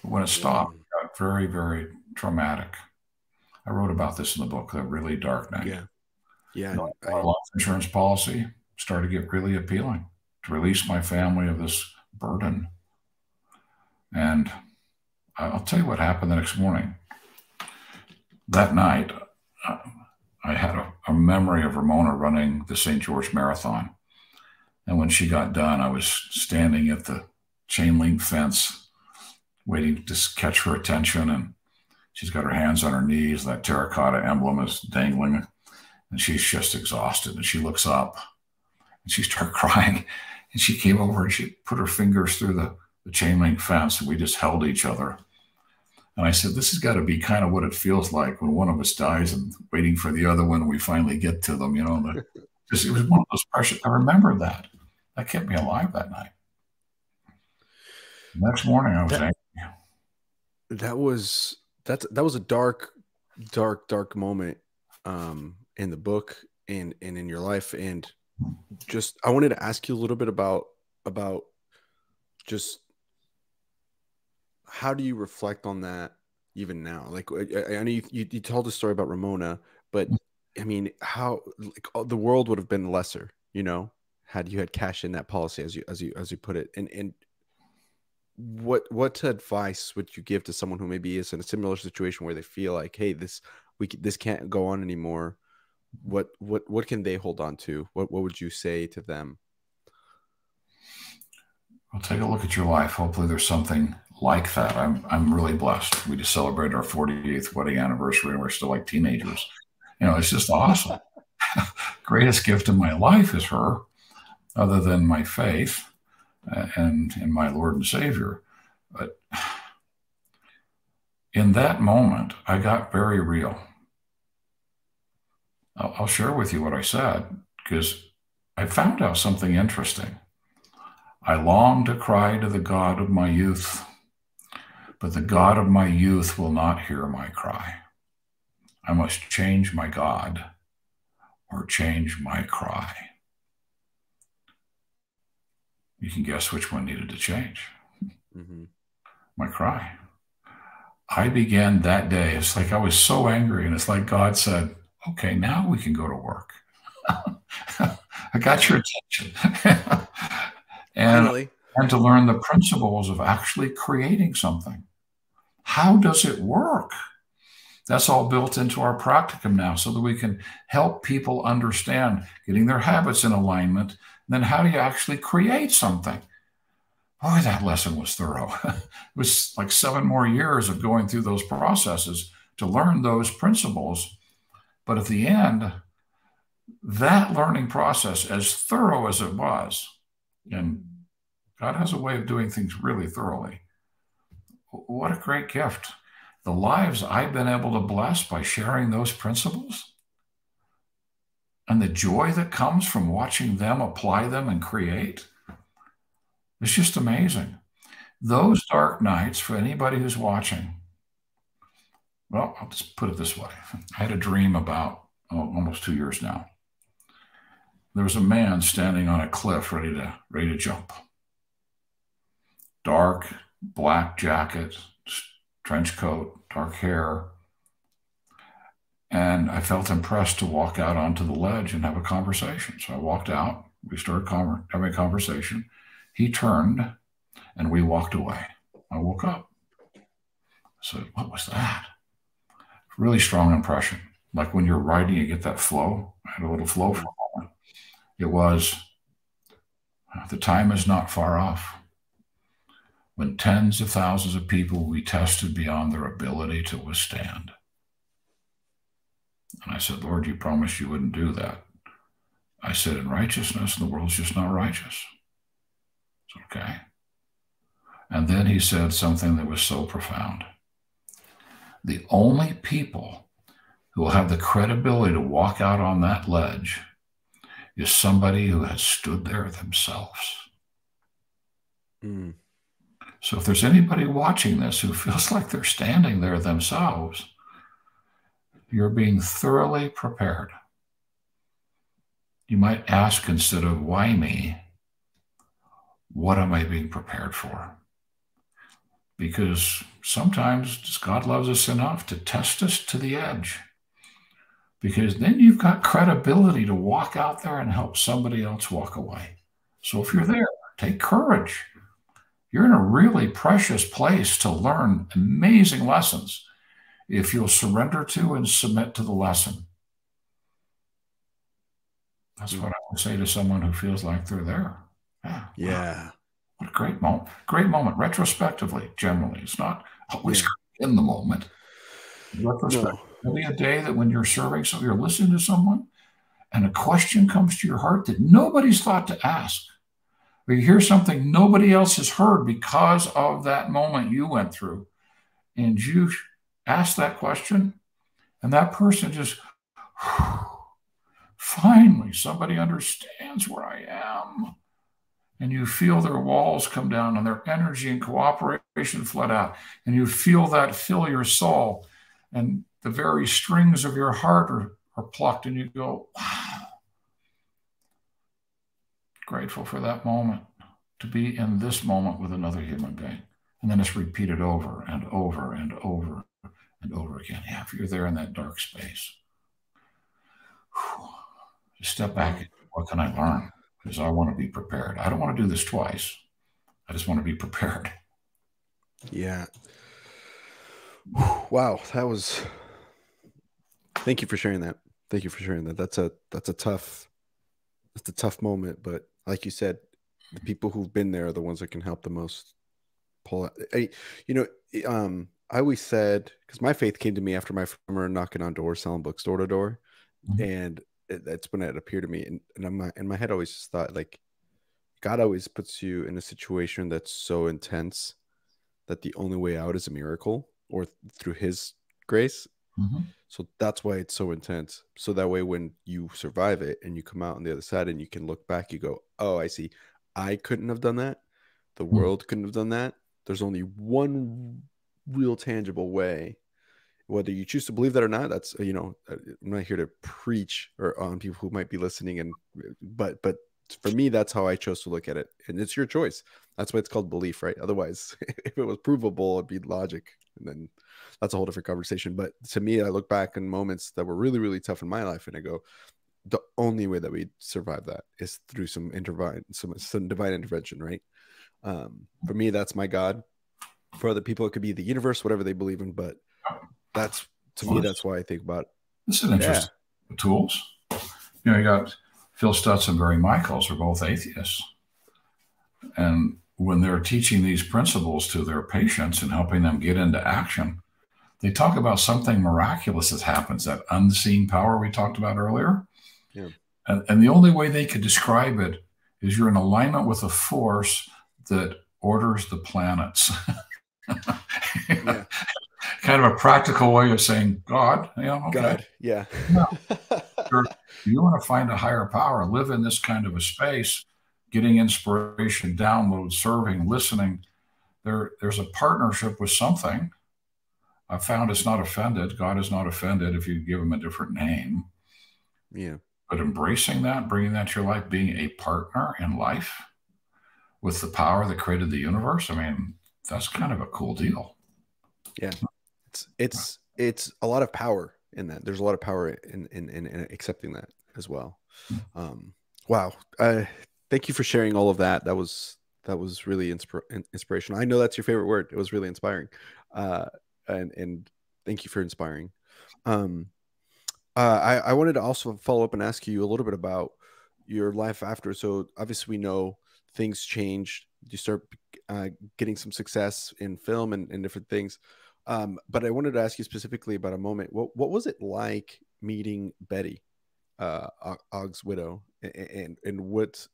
When it stopped, it got very, very traumatic. I wrote about this in the book, The Really Dark Night. Yeah. Our life insurance policy started to get really appealing to release my family of this burden. And I'll tell you what happened the next morning. That night, I had a memory of Ramona running the St. George Marathon. And when she got done, I was standing at the chain link fence waiting to catch her attention. And she's got her hands on her knees. That terracotta emblem is dangling. And she's just exhausted. And she looks up and she started crying. And she came over and she put her fingers through the chain link fence. And we just held each other. And I said, this has got to be kind of what it feels like when one of us dies and waiting for the other one. And we finally get to them, it was one of those precious. I remember that. That kept me alive that night. The next morning, I was angry. That was a dark moment in the book and in your life. And just I wanted to ask you a little bit about just how do you reflect on that even now? Like I know you told the story about Ramona, but I mean, how the world would have been lesser, had you had cash in that policy, as you put it. And what advice would you give to someone who maybe is in a similar situation where they feel like, hey, this can't go on anymore? What can they hold on to? What would you say to them? Well, take a look at your life. Hopefully there's something like that. I'm really blessed. We just celebrated our 48th wedding anniversary and we're still like teenagers. It's just awesome. Greatest gift in my life is her, other than my faith and in my Lord and Savior. But in that moment, I got very real. I'll share with you what I said because I found out something interesting. I long to cry to the God of my youth, but the God of my youth will not hear my cry. I must change my God or change my cry. You can guess which one needed to change. Mm-hmm. My cry. I began that day. It's like I was so angry, and it's like God said, okay, now we can go to work. I got your attention. and, Finally. and to learn the principles of actually creating something. How does it work? That's all built into our practicum now so that we can help people understand getting their habits in alignment. And then how do you actually create something? Boy, that lesson was thorough. It was like 7 more years of going through those processes to learn those principles. But at the end, that learning process, as thorough as it was, and God has a way of doing things really thoroughly. What a great gift. The lives I've been able to bless by sharing those principles and the joy that comes from watching them apply them and create. It's just amazing. Those dark nights, for anybody who's watching, well, I'll just put it this way. I had a dream about almost 2 years now. There was a man standing on a cliff ready to jump. Dark, black jacket, trench coat, dark hair. And I felt impressed to walk out onto the ledge and have a conversation. So I walked out. We started having a conversation. He turned and we walked away. I woke up. I said, what was that? Really strong impression. Like when you're writing, you get that flow. I had a little flow for a moment. It was, the time is not far off when tens of thousands of people will be tested beyond their ability to withstand. And I said, Lord, you promised you wouldn't do that. I said, in righteousness, the world's just not righteous. It's okay. And then he said something that was so profound. The only people who will have the credibility to walk out on that ledge is somebody who has stood there themselves. Mm. So if there's anybody watching this who feels like they're standing there themselves, you're being thoroughly prepared. You might ask, instead of why me, what am I being prepared for? Because sometimes God loves us enough to test us to the edge. Because then you've got credibility to walk out there and help somebody else walk away. So if you're there, take courage. You're in a really precious place to learn amazing lessons if you'll surrender to and submit to the lesson. That's what I would say to someone who feels like they're there. Yeah. Wow. What a great moment. Great moment. Retrospectively, generally. It's not always in the moment. Retrospectively. There'll be a day that when you're serving, so you're listening to someone and a question comes to your heart that nobody's thought to ask. Or you hear something nobody else has heard because of that moment you went through. And you ask that question, and that person just, finally, somebody understands where I am. And you feel their walls come down and their energy and cooperation flood out. And you feel that fill your soul. And the very strings of your heart are plucked. And you go, wow. Grateful for that moment, to be in this moment with another human being. And then it's repeated over and over and over and over again. Yeah, if you're there in that dark space, just step back and what can I learn? Because I want to be prepared. I don't want to do this twice. I just want to be prepared. Yeah. Wow. Thank you for sharing that. Thank you for sharing that. That's a tough moment, but like you said, the people who've been there are the ones that can help the most pull out. I always said, because my faith came to me after my summer knocking on doors, selling books door to door. Mm-hmm. And that's when it appeared to me. And in my head, I always just thought, like, God always puts you in a situation that's so intense that the only way out is a miracle or through his grace. Mm-hmm. So that's why it's so intense. So that way, when you survive it and you come out on the other side and you can look back, you go, oh, I see. I couldn't have done that. The world couldn't have done that. There's only one real tangible way. Whether you choose to believe that or not, that's, I'm not here to preach or on people who might be listening. But for me, that's how I chose to look at it. And it's your choice. That's why it's called belief, right? Otherwise, if it was provable, it'd be logic. And then that's a whole different conversation. But to me, I look back in moments that were really, really tough in my life, and I go, the only way that we survive that is through some divine intervention, right? For me, that's my God. For other people, it could be the universe, whatever they believe in. But that's, to me, that's why I think about it. This is interesting. Yeah. Tools. You know, you got Phil Stutz and Barry Michaels are both atheists. And when they're teaching these principles to their patients and helping them get into action, they talk about something miraculous that happens, that unseen power we talked about earlier. Yeah. And the only way they could describe it is you're in alignment with a force that orders the planets. Yeah. Kind of a practical way of saying God. You know, okay. God, yeah. No. You want to find a higher power, live in this kind of a space, getting inspiration, download, serving, listening. There's a partnership with something. I found it's not offended. God is not offended if you give him a different name. Yeah. But embracing that, bringing that to your life, being a partner in life with the power that created the universe. I mean, that's kind of a cool deal. Yeah. It's a lot of power in that. There's a lot of power in accepting that as well. Wow. Thank you for sharing all of that. That was really inspirational. I know that's your favorite word. It was really inspiring. And thank you for inspiring. I wanted to also follow up and ask you a little bit about your life after. So obviously we know things changed. You start getting some success in film and different things. But I wanted to ask you specifically about a moment. What was it like meeting Betty, Og's widow, and what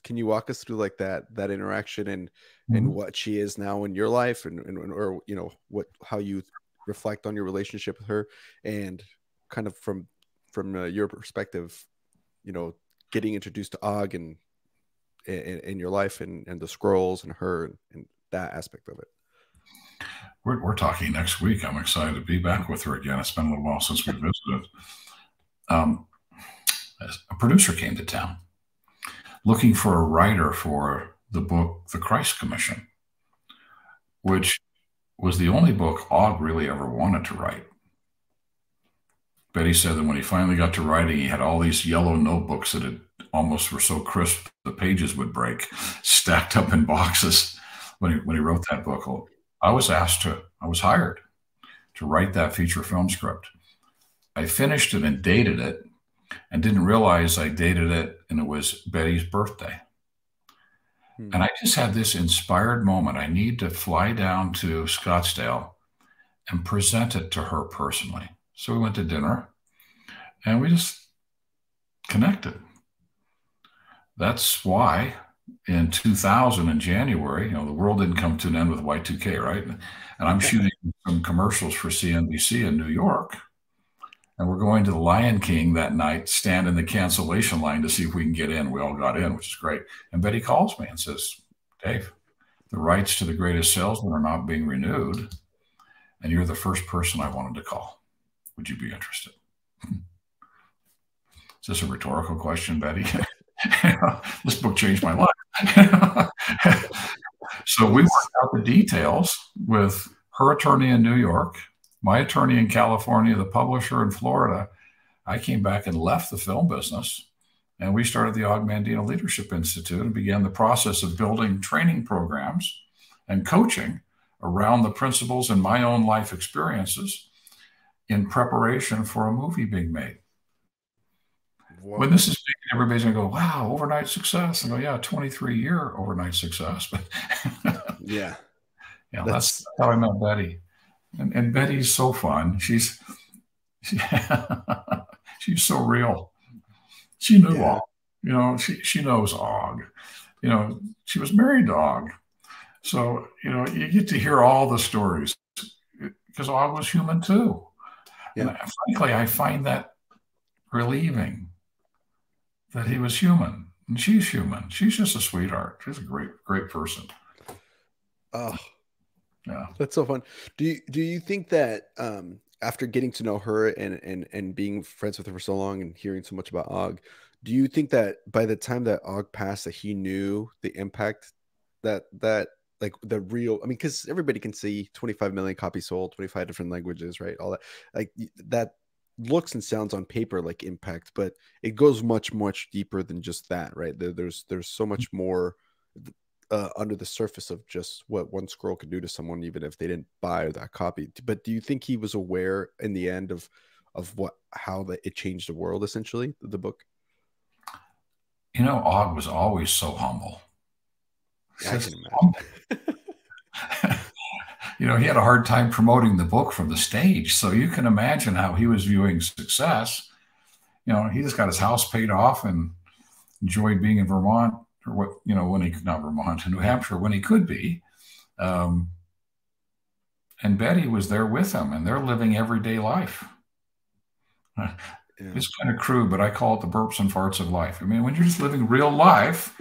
can you walk us through like that interaction and what she is now in your life and or you know how you reflect on your relationship with her and kind of from your perspective, you know, getting introduced to Og and in your life and the scrolls and her and that aspect of it. We're talking next week. I'm excited to be back with her again. It's been a little while since we visited. A producer came to town looking for a writer for the book, The Christ Commission, which was the only book Og really ever wanted to write. Betty said that when he finally got to writing, he had all these yellow notebooks that had almost were so crisp the pages would break, stacked up in boxes when he wrote that book. Well, I was hired to write that feature film script. I finished it and dated it and didn't realize I dated it and it was Betty's birthday. And I just had this inspired moment. I need to fly down to Scottsdale and present it to her personally. So we went to dinner and we just connected. That's why in 2000 in January, you know, the world didn't come to an end with Y2K, right? And I'm shooting some commercials for CNBC in New York. And we're going to the Lion King that night, stand in the cancellation line to see if we can get in. We all got in, which is great. And Betty calls me and says, Dave, the rights to The Greatest Salesman are not being renewed. And you're the first person I wanted to call. Would you be interested? Is this a rhetorical question, Betty? This book changed my life. So we worked out the details with her attorney in New York, my attorney in California, the publisher in Florida. I came back and left the film business, and we started the Og Mandino Leadership Institute and began the process of building training programs and coaching around the principles and my own life experiences in preparation for a movie being made. Whoa. When this is big, everybody's going to go, wow, overnight success. And go, yeah, 23-year overnight success. But yeah, that's how I met Betty. And Betty's so fun. She's so real. She knew Og. You know, she knows Og. You know, she was married to Og. So, you know, you get to hear all the stories because Og was human too. Yeah. And frankly, I find that relieving that he was human and she's human. She's just a sweetheart. She's a great person. Oh, yeah. That's so fun. Do you think that after getting to know her and being friends with her for so long and hearing so much about Og, do you think that by the time that Og passed that he knew the impact that like the real, I mean, because everybody can see 25 million copies sold, 25 different languages, right? All that, like that looks and sounds on paper like impact, but it goes much, much deeper than just that, right? There's so much more under the surface of just what one scroll could do to someone, even if they didn't buy that copy. But do you think he was aware in the end of how that it changed the world, essentially, the book? You know, Og was always so humble. Yeah, I Just can humble. imagine. You know, he had a hard time promoting the book from the stage. So you can imagine how he was viewing success. You know, he just got his house paid off and enjoyed being in Vermont, or what, you know, when he, not Vermont, in New Hampshire, when he could be. Um, and Betty was there with him, and they're living everyday life. Yeah. It's kind of crude, but I call it the burps and farts of life. I mean, when you're just living real life,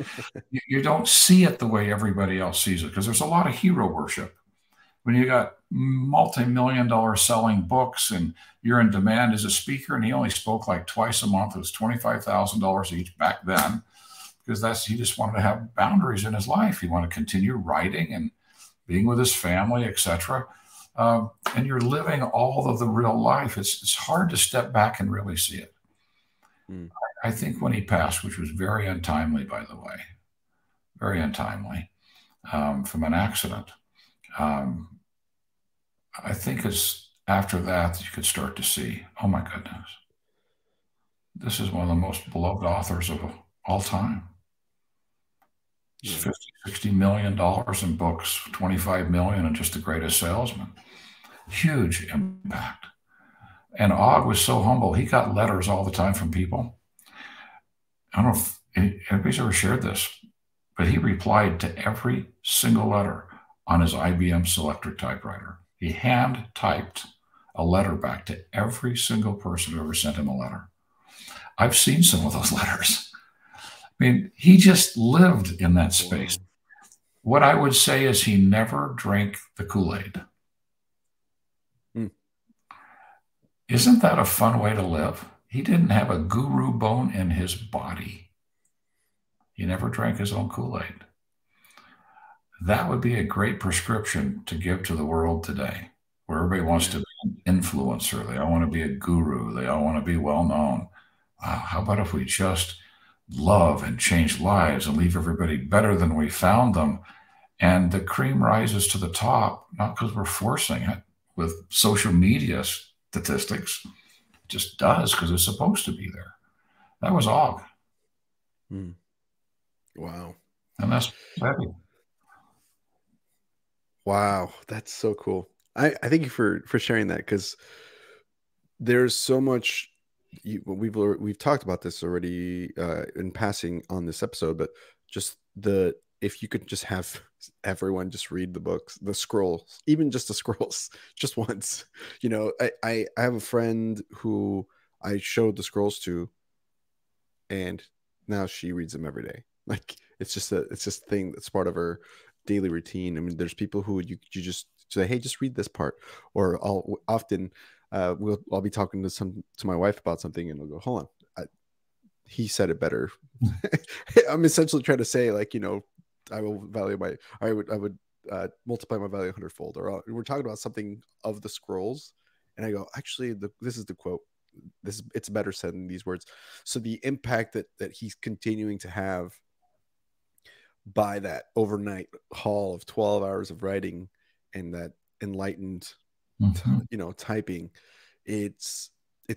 you don't see it the way everybody else sees it, because there's a lot of hero worship. When you got multi-million-dollar selling books and you're in demand as a speaker, and he only spoke like twice a month, it was $25,000 each back then, because he just wanted to have boundaries in his life. He wanted to continue writing and being with his family, etc. And you're living all of the real life. It's hard to step back and really see it. Mm. I think when he passed, which was very untimely, by the way, very untimely, from an accident, I think it's after that you could start to see, oh my goodness, this is one of the most beloved authors of all time. It's Yeah. 50, $60 million in books, 25 million in just The Greatest Salesman. Huge impact. And Og was so humble. He got letters all the time from people. I don't know if anybody's ever shared this, but he replied to every single letter on his IBM Selectric typewriter. He hand typed a letter back to every single person who ever sent him a letter. I've seen some of those letters. I mean, he just lived in that space. Wow. What I would say is he never drank the Kool-Aid. Isn't that a fun way to live? He didn't have a guru bone in his body. He never drank his own Kool-Aid. That would be a great prescription to give to the world today, where everybody wants to be an influencer. They all want to be a guru. They all want to be well-known. How about if we just love and change lives and leave everybody better than we found them? And the cream rises to the top, not because we're forcing it with social media statistics. It just does because it's supposed to be there. That was Og. Wow. And that's heavy. Wow, that's so cool. I thank you for sharing that, because there's so much. We've talked about this already in passing on this episode, but just if you could just have everyone just read the books, the scrolls, even just the scrolls, just once. You know, I have a friend who I showed the scrolls to, and now she reads them every day. Like it's just a thing that's part of her daily routine. I mean, there's people who you just say, hey, just read this part, or I'll be talking to my wife about something, and I'll go, hold on, he said it better. I'm essentially trying to say, like, you know, I would multiply my value 100-fold, or we're talking about something of the scrolls, and I go, actually, this is the quote. It's better said in these words. So the impact that he's continuing to have by that overnight haul of 12 hours of writing and that enlightened, typing, it's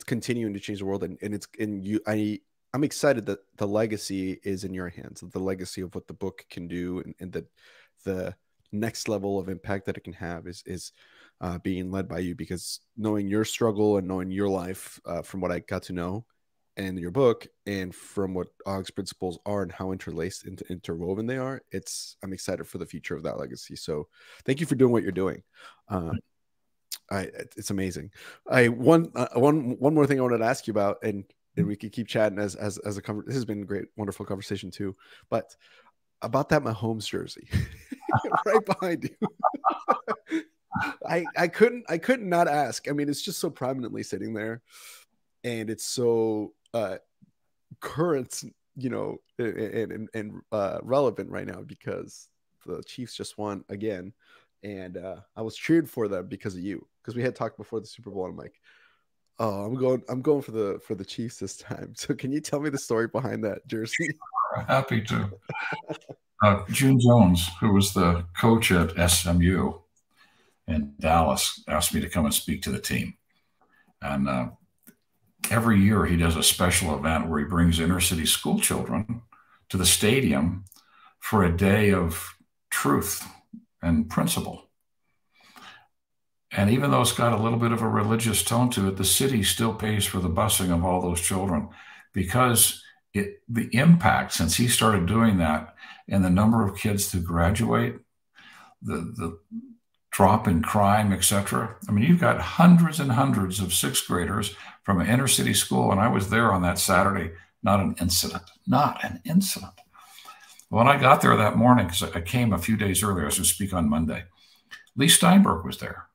continuing to change the world, I'm excited that the legacy is in your hands, the legacy of what the book can do, and that the next level of impact that it can have is being led by you, because knowing your struggle and knowing your life from what I got to know and your book, and from what Og's principles are and how interlaced and interwoven they are, I'm excited for the future of that legacy. So thank you for doing what you're doing. It's amazing. One more thing I wanted to ask you about, and we could keep chatting as a this has been a great, wonderful conversation too, but about that Mahomes jersey right behind you. I couldn't not ask. I mean, it's just so prominently sitting there, and it's so current, you know, and relevant right now, because the Chiefs just won again, and I was cheered for them because of you, because we had talked before the Super Bowl. And I'm like, oh, I'm going for the Chiefs this time. So can you tell me the story behind that jersey? Happy to. June Jones, who was the coach at SMU in Dallas, asked me to come and speak to the team. And every year he does a special event where he brings inner city school children to the stadium for a day of truth and principle. And even though it's got a little bit of a religious tone to it, the city still pays for the busing of all those children, because the impact since he started doing that and the number of kids who graduate, the drop in crime, etc. I mean, you've got hundreds and hundreds of sixth graders from an inner city school, and I was there on that Saturday. Not an incident. When I got there that morning, because I came a few days earlier, I was going to speak on Monday, Lee Steinberg was there.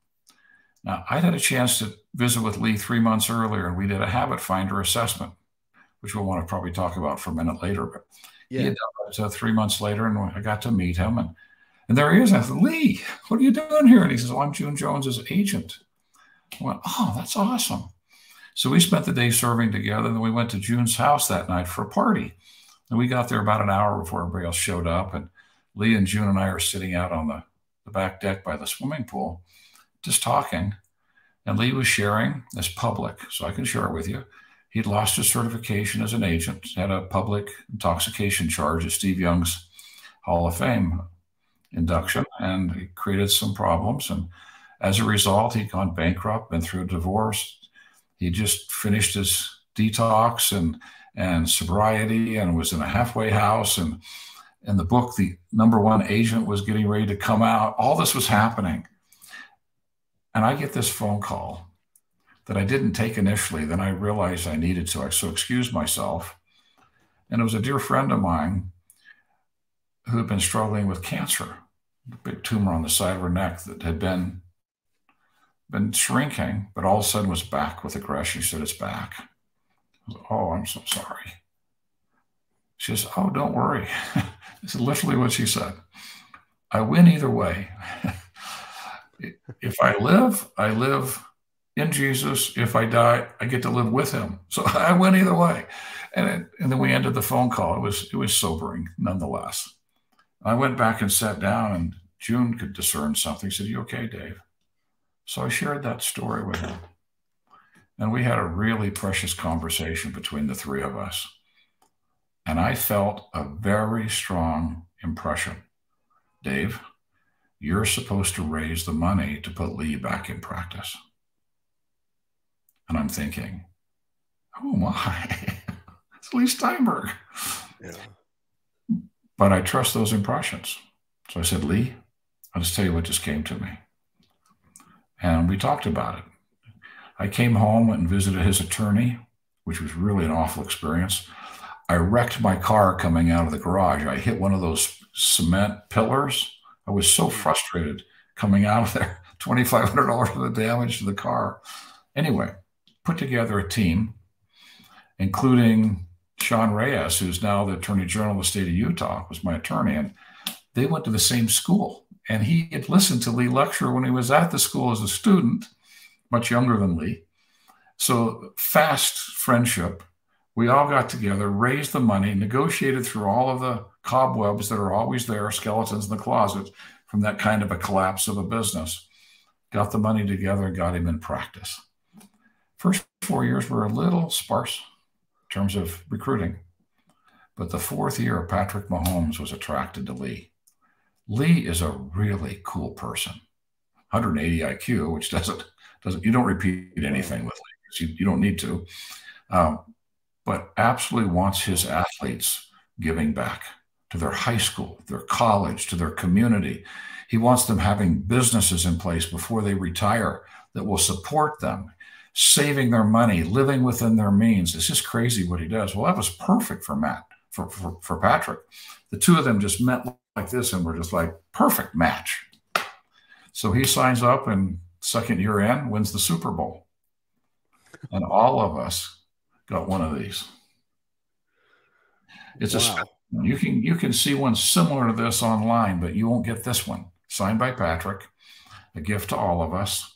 Now, I'd had a chance to visit with Lee 3 months earlier, and we did a habit finder assessment, which we'll want to probably talk about for a minute later. But yeah, he had done it 3 months later, and I got to meet him. And there he is. I said, Lee, what are you doing here? And he says, well, I'm June Jones's agent. I went, oh, that's awesome. So we spent the day serving together, and then we went to June's house that night for a party. And we got there about an hour before everybody else showed up. And Lee and June and I are sitting out on the back deck by the swimming pool, just talking. And Lee was sharing as public, so I can share it with you. He'd lost his certification as an agent, had a public intoxication charge at Steve Young's Hall of Fame induction, and he created some problems. And as a result, he'd gone bankrupt, been through a divorce. He just finished his detox and sobriety, and was in a halfway house. And in the book, The #1 Agent was getting ready to come out. All this was happening. And I get this phone call that I didn't take initially. Then I realized I needed to. So excused myself. And it was a dear friend of mine who had been struggling with cancer, a big tumor on the side of her neck that had been shrinking, but all of a sudden was back with aggression. She said, it's back. I was, oh, I'm so sorry. She says, oh, don't worry. This is literally what she said. I win either way. If I live in Jesus. If I die, I get to live with him. So I win either way. And then we ended the phone call. It was sobering nonetheless. I went back and sat down, and June could discern something. She said, you okay, Dave? So I shared that story with him. And we had a really precious conversation between the three of us. And I felt a very strong impression. Dave, you're supposed to raise the money to put Lee back in practice. And I'm thinking, oh my, it's Lee Steinberg. Yeah. But I trust those impressions. So I said, Lee, I'll just tell you what just came to me. And we talked about it. I came home and visited his attorney, which was really an awful experience. I wrecked my car coming out of the garage. I hit one of those cement pillars. I was so frustrated coming out of there, $2,500 worth of damage to the car. Anyway, put together a team, including Sean Reyes, who's now the Attorney General of the state of Utah, was my attorney, and they went to the same school. And he had listened to Lee lecture when he was at the school as a student, much younger than Lee. So fast friendship. We all got together, raised the money, negotiated through all of the cobwebs that are always there, skeletons in the closet, from that kind of a collapse of a business. Got the money together and got him in practice. First 4 years were a little sparse in terms of recruiting. But the fourth year, Patrick Mahomes was attracted to Lee. Lee is a really cool person. 180 IQ, which doesn't you don't repeat anything with Lee. You don't need to. But absolutely wants his athletes giving back to their high school, their college, to their community. He wants them having businesses in place before they retire that will support them, saving their money, living within their means. It's just crazy what he does. Well, that was perfect for for Patrick. The two of them just met like this and were just like, perfect match. So he signs up, and second year in, wins the Super Bowl. And all of us got one of these. It's wow. You can see one similar to this online, but you won't get this one. Signed by Patrick, a gift to all of us.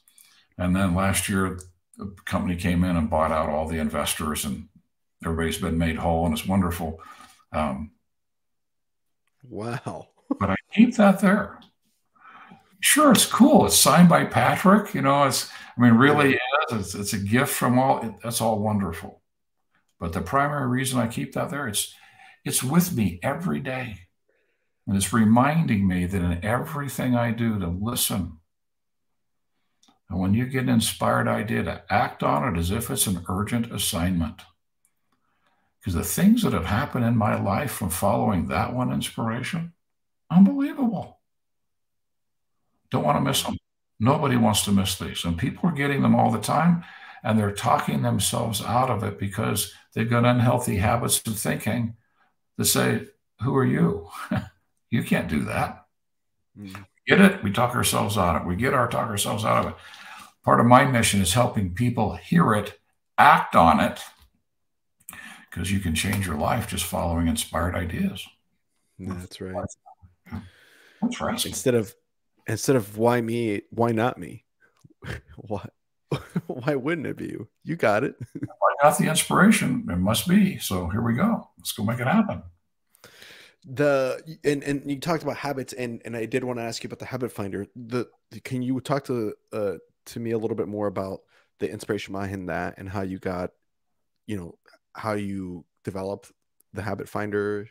And then last year, the company came in and bought out all the investors, and everybody's been made whole, and it's wonderful. Wow. But I keep that there. Sure, it's cool. It's signed by Patrick. Really is. It's a gift from all. That's all wonderful. But the primary reason I keep that there, it's with me every day. And it's reminding me that in everything I do, to listen. And when you get an inspired idea, to act on it as if it's an urgent assignment. Because the things that have happened in my life from following that one inspiration, unbelievable. Don't want to miss them. Nobody wants to miss these. And people are getting them all the time, and they're talking themselves out of it because they've got unhealthy habits of thinking that say, who are you? You can't do that. Get it? We talk ourselves out of it. We talk ourselves out of it. Part of my mission is helping people hear it, act on it, because you can change your life just following inspired ideas. That's right. That's right. Instead of why me, why not me? Why wouldn't it be you? You got it. I got the inspiration. It must be. So here we go. Let's go make it happen. And you talked about habits, and I did want to ask you about the habit finder. Can you talk to me a little bit more about the inspiration behind that, and how you got, how you developed the habit finder,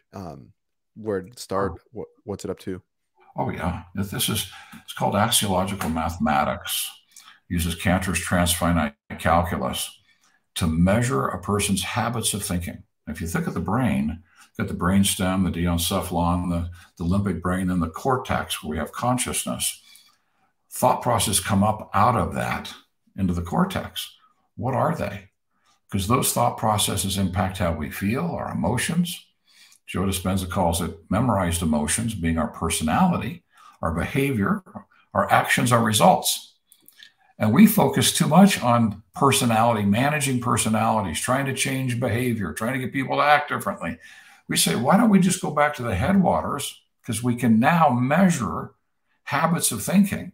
where it start, what's it up to? Oh yeah, it's called axiological mathematics. Uses Cantor's transfinite calculus to measure a person's habits of thinking. If you think of the brain, got the brainstem, the diencephalon, the limbic brain, and the cortex, where we have consciousness. Thought processes come up out of that into the cortex. What are they? Because those thought processes impact how we feel, our emotions. Joe Dispenza calls it memorized emotions, being our personality, our behavior, our actions, our results. And we focus too much on personality, managing personalities, trying to change behavior, trying to get people to act differently. We say, why don't we just go back to the headwaters? Because we can now measure habits of thinking.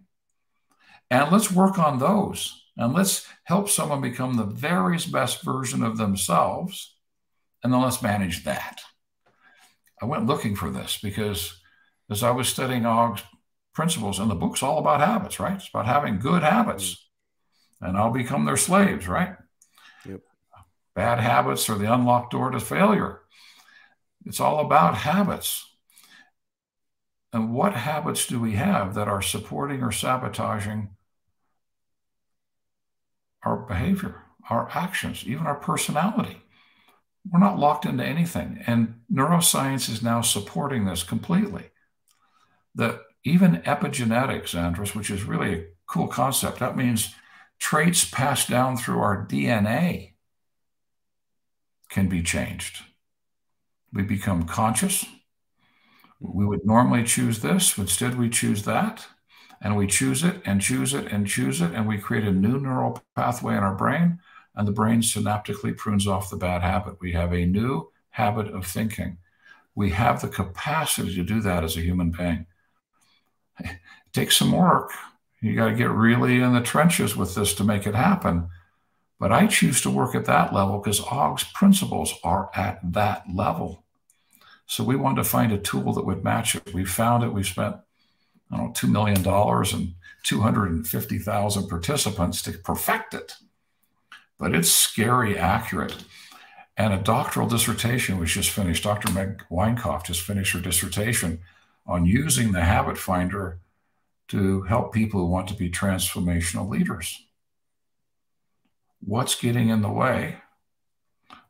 And let's work on those. And let's help someone become the very best version of themselves. And then let's manage that. I went looking for this because as I was studying Og's principles, and the book's all about habits, right? It's about having good habits. And I'll become their slaves, right? Yep. Bad habits are the unlocked door to failure. It's all about habits. And what habits do we have that are supporting or sabotaging our behavior, our actions, even our personality? We're not locked into anything. And neuroscience is now supporting this completely. That even epigenetics, Andres, which is really a cool concept, that means traits passed down through our DNA can be changed. We become conscious. We would normally choose this. Instead, we choose that. And we choose it and choose it and choose it. And we create a new neural pathway in our brain. And the brain synaptically prunes off the bad habit. We have a new habit of thinking. We have the capacity to do that as a human being. It takes some work. You got to get really in the trenches with this to make it happen. But I choose to work at that level because Og's principles are at that level. So we wanted to find a tool that would match it. We found it. We spent, $2 million and 250,000 participants to perfect it. But it's scary accurate. And a doctoral dissertation was just finished. Dr. Meg Weinkoff just finished her dissertation on using the habit finder to help people who want to be transformational leaders. What's getting in the way?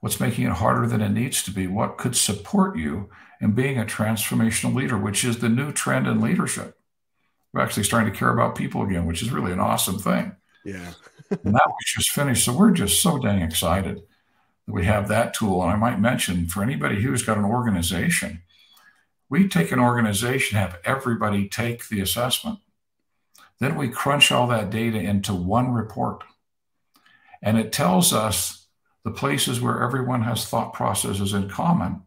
What's making it harder than it needs to be? What could support you in being a transformational leader, which is the new trend in leadership? We're actually starting to care about people again, which is really an awesome thing. Yeah. And that was just finished. So we're just so dang excited that we have that tool. And I might mention, for anybody who's got an organization, we take an organization, have everybody take the assessment. Then we crunch all that data into one report. And it tells us the places where everyone has thought processes in common.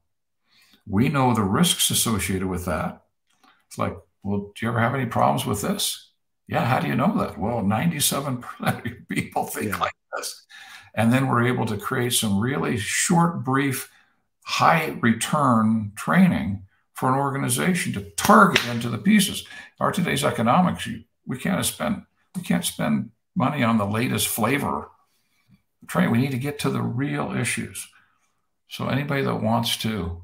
We know the risks associated with that. It's like, well, do you ever have any problems with this? Yeah, how do you know that? Well, 97% of your people think like this. And then we're able to create some really short, brief, high return training for an organization to target into the pieces. Our today's economics, we can't spend money on the latest flavor training. We need to get to the real issues. So anybody that wants to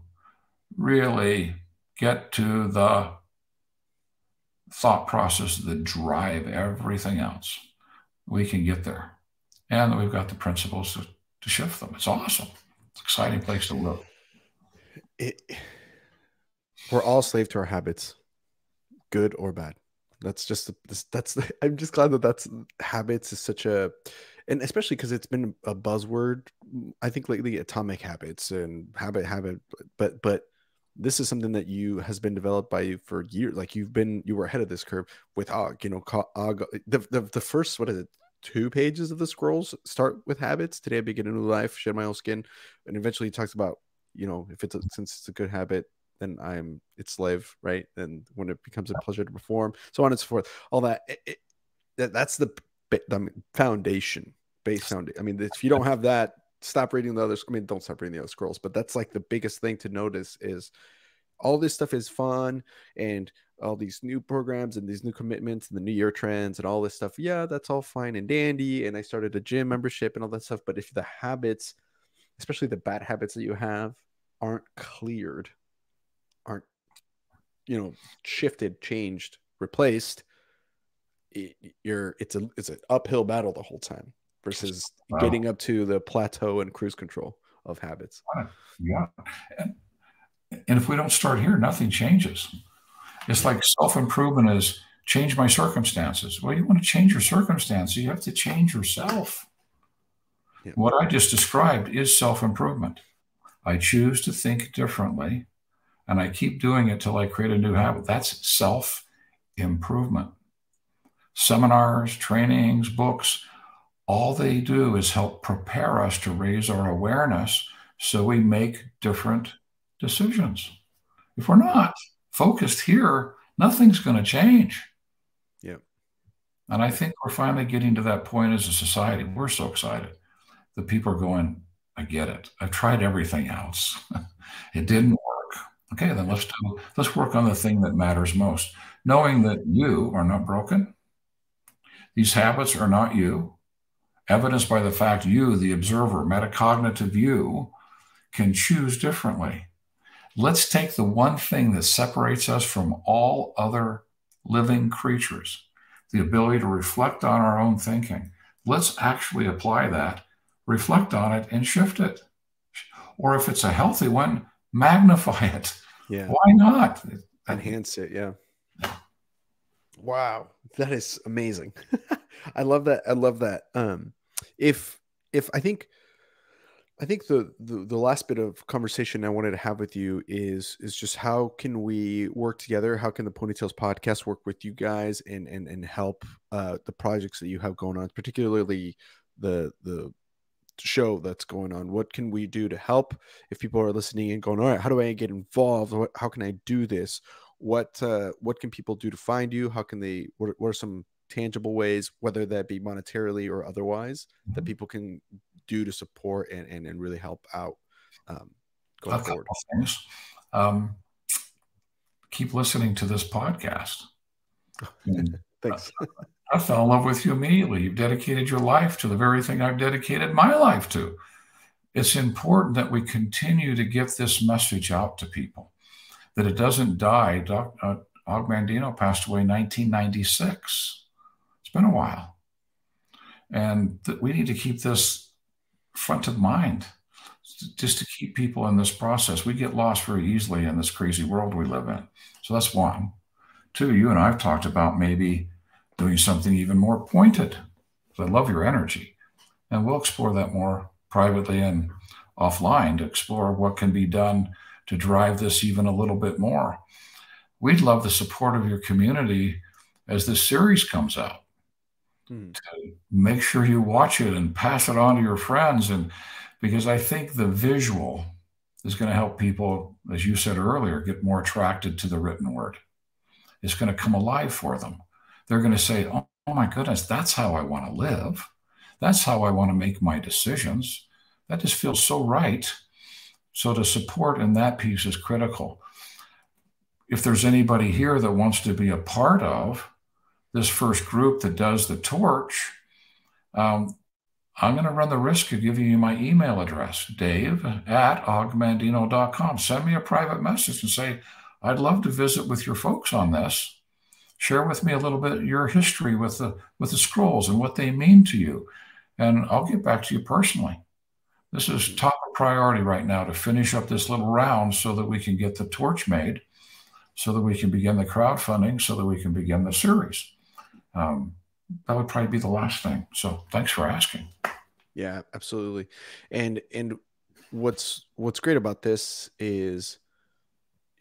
really get to the thought process that drive everything else, we can get there. And we've got the principles to shift them. It's awesome. It's an exciting place to live. We're all slave to our habits, good or bad. That's just I'm just glad that habits is such a, and especially because it's been a buzzword, I think lately, atomic habits and habit, but this is something that has been developed by you for years. Like you were ahead of this curve with Og, Og, the first, what is it? 2 pages of the scrolls start with habits. Today I begin a new life, shed my old skin. And eventually he talks about, if since it's a good habit, then its slave, right? And when it becomes a pleasure to perform, so on and so forth, all that, that's the foundation, base foundation. I mean, if you don't have that, stop reading the others. I mean, don't stop reading the other scrolls, but that's like the biggest thing to notice is all this stuff is fun, and all these new programs and these new commitments and the new year trends and all this stuff. Yeah, that's all fine and dandy. And I started a gym membership and all that stuff. But if the habits, especially the bad habits that you have, aren't cleared, aren't, shifted, changed, replaced, it's an uphill battle the whole time versus getting up to the plateau and cruise control of habits. Yeah. And if we don't start here, nothing changes. It's like self-improvement is change my circumstances. Well, you want to change your circumstances, you have to change yourself. Yeah. What I just described is self-improvement. I choose to think differently, and I keep doing it till I create a new habit. That's self-improvement. Seminars, trainings, books, all they do is help prepare us to raise our awareness so we make different decisions. If we're not focused here, nothing's going to change. Yeah. And I think we're finally getting to that point as a society. We're so excited that people are going, I get it. I've tried everything else. It didn't work. Okay, then let's work on the thing that matters most. Knowing that you are not broken. These habits are not you. Evidenced by the fact you, the observer, metacognitive you, can choose differently. Let's take the one thing that separates us from all other living creatures, the ability to reflect on our own thinking. Let's actually apply that, reflect on it, and shift it. Or if it's a healthy one, magnify it. Yeah. Why not? Enhance it. Yeah. Wow. That is amazing. I love that. I love that. If I think the last bit of conversation I wanted to have with you is just how can we work together? How can the Ponytails podcast work with you guys and help the projects that you have going on, particularly the show that's going on? What can we do to help if people are listening and going, all right, how do I get involved? How can I do this? What can people do to find you? How can they, what are some tangible ways, whether that be monetarily or otherwise, that people can do to support and really help out going forward? Things. Keep listening to this podcast. Thanks. I fell in love with you immediately. You've dedicated your life to the very thing I've dedicated my life to. It's important that we continue to get this message out to people, that it doesn't die. Og Mandino passed away in 1996. It's been a while. And that we need to keep this front of mind, just to keep people in this process. We get lost very easily in this crazy world we live in. So that's one. Two, you and I have talked about maybe doing something even more pointed. So I love your energy. And we'll explore that more privately and offline to explore what can be done to drive this even a little bit more. We'd love the support of your community as this series comes out. To make sure you watch it and pass it on to your friends. And because I think the visual is going to help people, as you said earlier, get more attracted to the written word. It's going to come alive for them. They're going to say, oh my goodness, that's how I want to live. That's how I want to make my decisions. That just feels so right. So the support in that piece is critical. If there's anybody here that wants to be a part of this first group that does the torch, I'm going to run the risk of giving you my email address, dave@ogmandino.com. Send me a private message and say, I'd love to visit with your folks on this. Share with me a little bit your history with the scrolls and what they mean to you. And I'll get back to you personally. This is top priority right now to finish up this little round so that we can get the torch made, so that we can begin the crowdfunding, so that we can begin the series. That would probably be the last thing. So thanks for asking. Yeah, absolutely. And what's great about this is,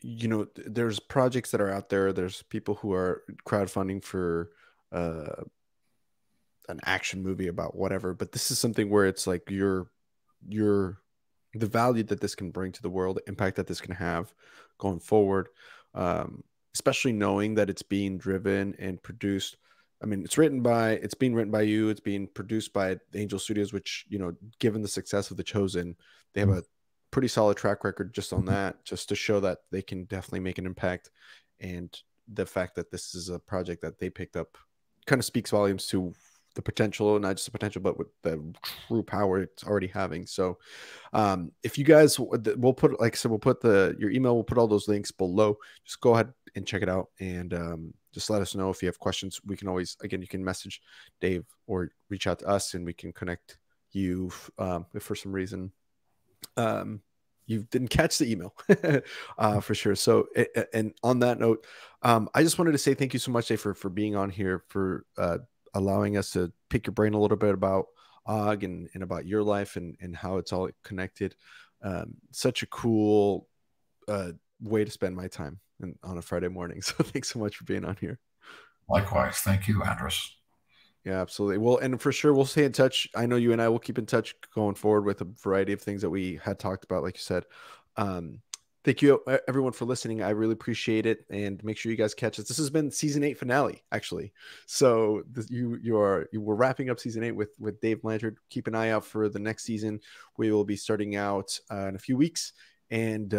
you know, there's projects that are out there. There's people who are crowdfunding for an action movie about whatever, but this is something where it's like the value that this can bring to the world, the impact that this can have going forward, especially knowing that it's being driven and produced. I mean, it's being written by you. It's being produced by Angel Studios, which, you know, given the success of The Chosen, they have a pretty solid track record just on that, just to show that they can definitely make an impact. And the fact that this is a project that they picked up kind of speaks volumes to the potential, not just the potential, but with the true power it's already having. So if you guys, we'll put, like I said, we'll put your email, we'll put all those links below. Just go ahead and check it out. And just let us know if you have questions. We can always, again, you can message Dave or reach out to us and we can connect you if for some reason you didn't catch the email for sure. So, and on that note, I just wanted to say thank you so much, Dave, for being on here, for allowing us to pick your brain a little bit about Og and about your life and how it's all connected. Such a cool way to spend my time on a Friday morning. So thanks so much for being on here. Likewise. Thank you, Andres. Yeah, absolutely. Well, and for sure, we'll stay in touch. I know you and I will keep in touch going forward with a variety of things that we had talked about, like you said. Thank you, everyone, for listening. I really appreciate it. And make sure you guys catch us. This has been season 8 finale, actually. So you were wrapping up season 8 with Dave Blanchard. Keep an eye out for the next season. We will be starting out in a few weeks. And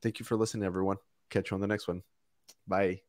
thank you for listening, everyone. Catch you on the next one. Bye.